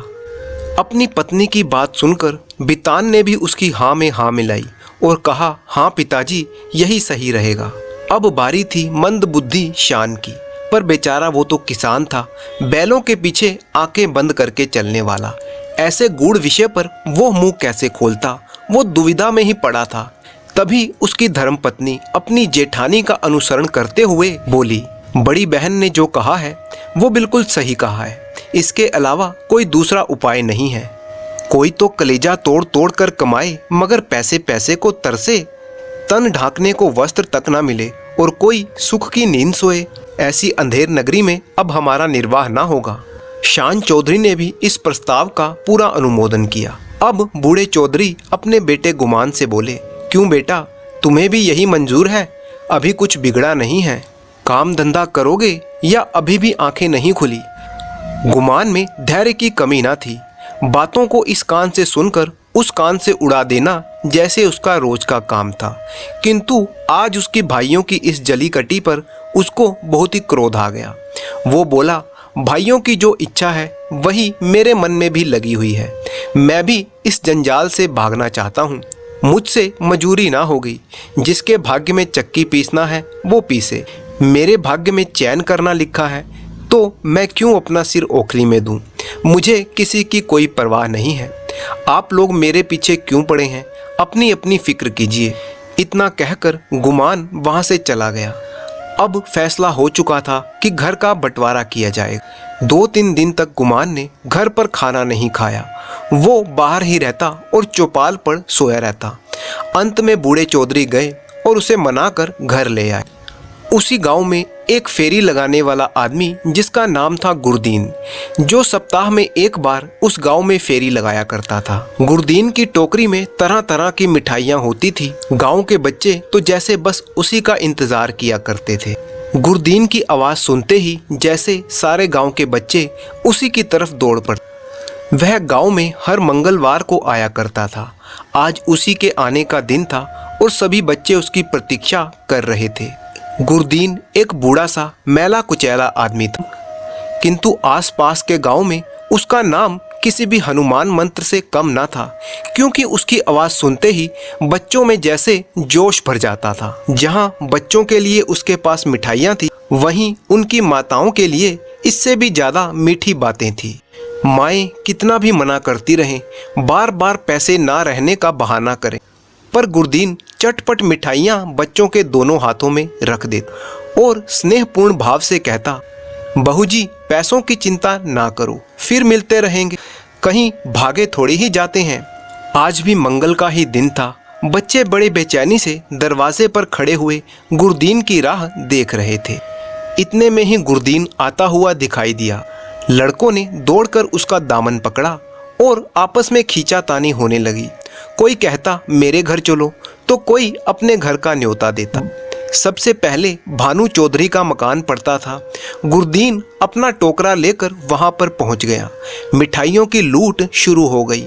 अपनी पत्नी की बात सुनकर बितान ने भी उसकी हाँ में हाँ मिलाई और कहा, हाँ पिताजी, यही सही रहेगा। अब बारी थी मंद बुद्धि शान की, पर बेचारा वो तो किसान था, बैलों के पीछे आंखें बंद करके चलने वाला। ऐसे गूढ़ विषय पर वो मुंह कैसे खोलता, वो दुविधा में ही पड़ा था। तभी उसकी धर्मपत्नी अपनी जेठानी का अनुसरण करते हुए बोली, बड़ी बहन ने जो कहा है वो बिल्कुल सही कहा है। इसके अलावा कोई दूसरा उपाय नहीं है। कोई तो कलेजा तोड़ तोड़ कर कमाए, मगर पैसे पैसे को तरसे, तन ढांकने को वस्त्र तक ना मिले और कोई सुख की नींद सोए। ऐसी अंधेर नगरी में अब हमारा निर्वाह ना होगा। शान चौधरी ने भी इस प्रस्ताव का पूरा अनुमोदन किया। अब बूढ़े चौधरी अपने बेटे गुमान से बोले, क्यों बेटा, तुम्हें भी यही मंजूर है? अभी कुछ बिगड़ा नहीं है। काम धंधा करोगे या अभी भी आंखें नहीं खुली? गुमान में धैर्य की कमी ना थी। बातों को इस कान से सुनकर उस कान से उड़ा देना जैसे उसका रोज का काम था। किंतु आज उसके भाइयों की इस जली कटी पर उसको बहुत ही क्रोध आ गया। वो बोला, भाइयों की जो इच्छा है वही मेरे मन में भी लगी हुई है। मैं भी इस जंजाल से भागना चाहता हूँ। मुझसे मजूरी ना होगी। जिसके भाग्य में चक्की पीसना है वो पीसे। मेरे भाग्य में चैन करना लिखा है तो मैं क्यों अपना सिर ओखली में दूं? मुझे किसी की कोई परवाह नहीं है। आप लोग मेरे पीछे क्यों पड़े हैं? अपनी अपनी फिक्र कीजिए। इतना कहकर गुमान वहां से चला गया। अब फैसला हो चुका था कि घर का बंटवारा किया जाएगा। 2-3 दिन तक गुमान ने घर पर खाना नहीं खाया। वो बाहर ही रहता और चौपाल पर सोया रहता। अंत में बूढ़े चौधरी गए और उसे मनाकर घर ले आए। उसी गांव में एक फेरी लगाने वाला आदमी जिसका नाम था गुरदीन, जो सप्ताह में एक बार उस गांव में फेरी लगाया करता था। गुरदीन की टोकरी में तरह तरह की मिठाइयाँ होती थी। गांव के बच्चे तो जैसे बस उसी का इंतजार किया करते थे। गुरदीन की आवाज़ सुनते ही जैसे सारे गांव के बच्चे उसी की तरफ दौड़ पड़ते। वह गांव में हर मंगलवार को आया करता था। आज उसी के आने का दिन था और सभी बच्चे उसकी प्रतीक्षा कर रहे थे। गुरदीन एक बूढ़ा सा मैला कुचैला आदमी था, किंतु आसपास के गांव में उसका नाम किसी भी हनुमान मंत्र से कम ना था, क्योंकि उसकी आवाज़ सुनते ही बच्चों में जैसे जोश भर जाता था। जहां बच्चों के लिए उसके पास मिठाइयाँ थी, वहीं उनकी माताओं के लिए इससे भी ज़्यादा मीठी बातें थी। माएँ कितना भी मना करती रहें, बार बार पैसे ना रहने का बहाना करें, पर गुरदीन चटपट मिठाइयाँ बच्चों के दोनों हाथों में रख देता और स्नेहपूर्ण भाव से कहता, बहू जी, पैसों की चिंता ना करो, फिर मिलते रहेंगे। कहीं भागे थोड़ी ही जाते हैं। आज भी मंगल का ही दिन था। बच्चे बड़े बेचैनी से दरवाजे पर खड़े हुए गुरदीन की राह देख रहे थे। इतने में ही गुरदीन आता हुआ दिखाई दिया। लड़कों ने दौड़कर उसका दामन पकड़ा और आपस में खींचातानी होने लगी। कोई कहता मेरे घर चलो, तो कोई अपने घर का न्योता देता। सबसे पहले भानु चौधरी का मकान पड़ता था। गुरदीन अपना टोकरा लेकर वहां पर पहुंच गया। मिठाइयों की लूट शुरू हो गई।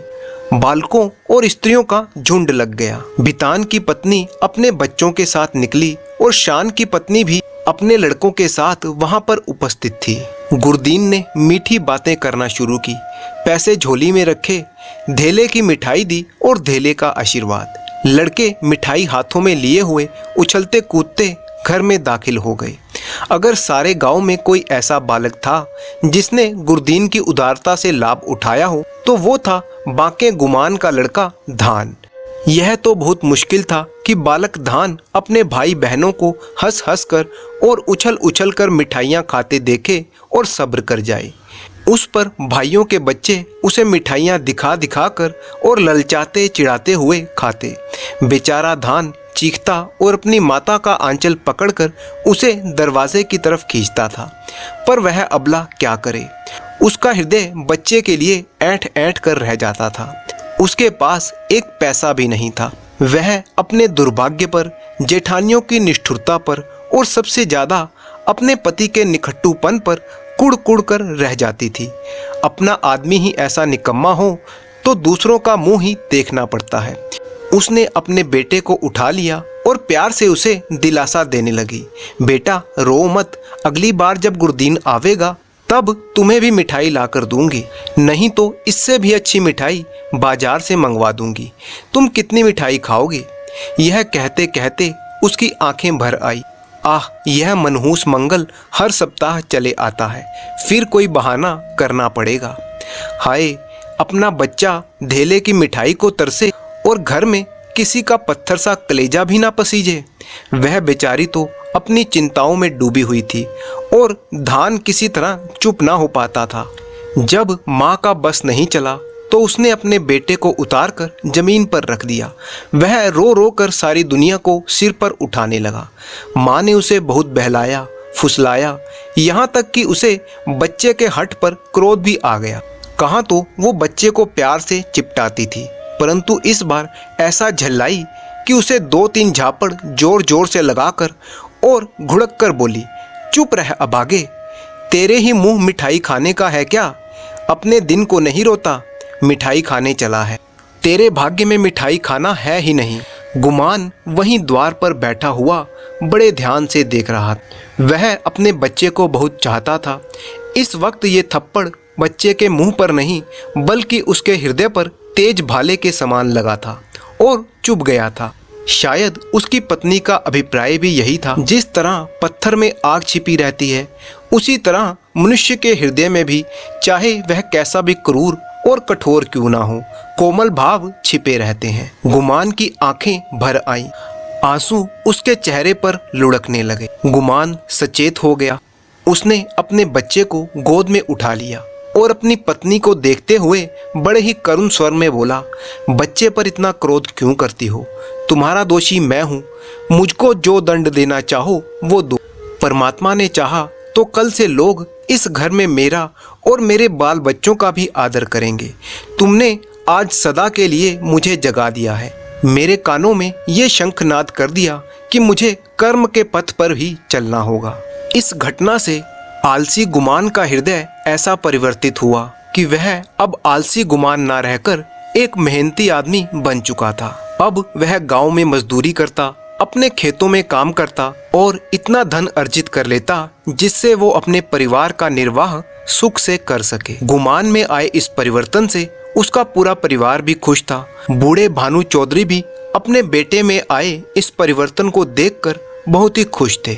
बालकों और स्त्रियों का झुंड लग गया। बितान की पत्नी अपने बच्चों के साथ निकली और शान की पत्नी भी अपने लड़कों के साथ वहां पर उपस्थित थी। गुरदीन ने मीठी बातें करना शुरू की। पैसे झोली में रखे, धेले की मिठाई दी और धेले का आशीर्वाद। लड़के मिठाई हाथों में लिए हुए उछलते कूदते घर में दाखिल हो गए। अगर सारे गांव में कोई ऐसा बालक था जिसने गुरदीन की उदारता से लाभ उठाया हो, तो वो था बांके गुमान का लड़का धान। यह तो बहुत मुश्किल था कि बालक धान अपने भाई बहनों को हंस हंस कर और उछल उछल कर मिठाइयाँ खाते देखे और सब्र कर जाए। उस पर भाइयों के बच्चे उसे मिठाइयाँ दिखा दिखा कर और ललचाते चिढ़ाते हुए खाते। बेचारा धान चीखता और अपनी माता का आंचल पकड़कर उसे दरवाजे की तरफ खींचता था, पर वह अबला क्या करे। उसका हृदय बच्चे के लिए ऐंठ ऐंठ कर रह जाता था। उसके पास एक पैसा भी नहीं था। वह अपने दुर्भाग्य पर, जेठानियों की निष्ठुरता पर और सबसे ज्यादा अपने पति के निकट्टूपन पर कुड़ कुड़ कर रह जाती थी। अपना आदमी ही ऐसा निकम्मा हो तो दूसरों का मुंह ही देखना पड़ता है। उसने अपने बेटे को उठा लिया और प्यार से उसे दिलासा देने लगी, बेटा रो मत, अगली बार जब गुरदीन आवेगा तब तुम्हें भी मिठाई ला कर दूंगी, नहीं तो इससे भी अच्छी मिठाई बाजार से मंगवा दूंगी। तुम कितनी मिठाई खाओगे? यह कहते कहते उसकी आंखें भर आई। आह, यह मनहूस मंगल हर सप्ताह चले आता है, फिर कोई बहाना करना पड़ेगा। हाय, अपना बच्चा धेले की मिठाई को तरसे और घर में किसी का पत्थर सा कलेजा भी ना पसीजे। वह बेचारी तो अपनी चिंताओं में डूबी हुई थी और धान किसी तरह चुप ना हो पाता था। जब माँ का बस नहीं चला तो उसने अपने बेटे को उतारकर जमीन पर रख दिया। वह रो रो कर सारी दुनिया को सिर पर उठाने लगा। माँ ने उसे बहुत बहलाया, फुसलाया, यहाँ तक कि उसे बच्चे के हठ पर क्रोध भी आ गया। कहाँ तो वो बच्चे को प्यार से चिपटाती थी, परंतु इस बार ऐसा झल्लाई कि उसे 2-3 झापड़ जोर जोर से लगाकर और घुड़क कर बोली, चुप रह अभागे, तेरे ही मुंह मिठाई खाने का है क्या? अपने दिन को नहीं रोता, मिठाई खाने चला है। तेरे भाग्य में मिठाई खाना है ही नहीं। गुमान वहीं द्वार पर बैठा हुआ बड़े ध्यान से देख रहा था। वह अपने बच्चे को बहुत चाहता था। इस वक्त ये थप्पड़ बच्चे के मुंह पर नहीं बल्कि उसके हृदय पर तेज भाले के समान लगा था और चुभ गया था। शायद उसकी पत्नी का अभिप्राय भी यही था। जिस तरह पत्थर में आग छिपी रहती है, उसी तरह मनुष्य के हृदय में भी, चाहे वह कैसा भी क्रूर और कठोर क्यों ना हो, कोमल भाव छिपे रहते हैं। गुमान की आंखें भर आईं, आंसू उसके चेहरे पर लुढ़कने लगे। गुमान सचेत हो गया। उसने अपने बच्चे को गोद में उठा लिया और अपनी पत्नी को देखते हुए बड़े ही करुण स्वर में बोला, बच्चे पर इतना क्रोध क्यों करती हो? तुम्हारा दोषी मैं हूँ, मुझको जो दंड देना चाहो वो दो। परमात्मा ने चाहा तो कल से लोग इस घर में मेरा और मेरे बाल बच्चों का भी आदर करेंगे। तुमने आज सदा के लिए मुझे जगा दिया है, मेरे कानों में ये शंखनाद कर दिया कि मुझे कर्म के पथ पर ही चलना होगा। इस घटना से आलसी गुमान का हृदय ऐसा परिवर्तित हुआ कि वह अब आलसी गुमान ना रहकर एक मेहनती आदमी बन चुका था। अब वह गांव में मजदूरी करता, अपने खेतों में काम करता और इतना धन अर्जित कर लेता जिससे वो अपने परिवार का निर्वाह सुख से कर सके। गुमान में आए इस परिवर्तन से उसका पूरा परिवार भी खुश था। बूढ़े भानु चौधरी भी अपने बेटे में आए इस परिवर्तन को देखकर बहुत ही खुश थे।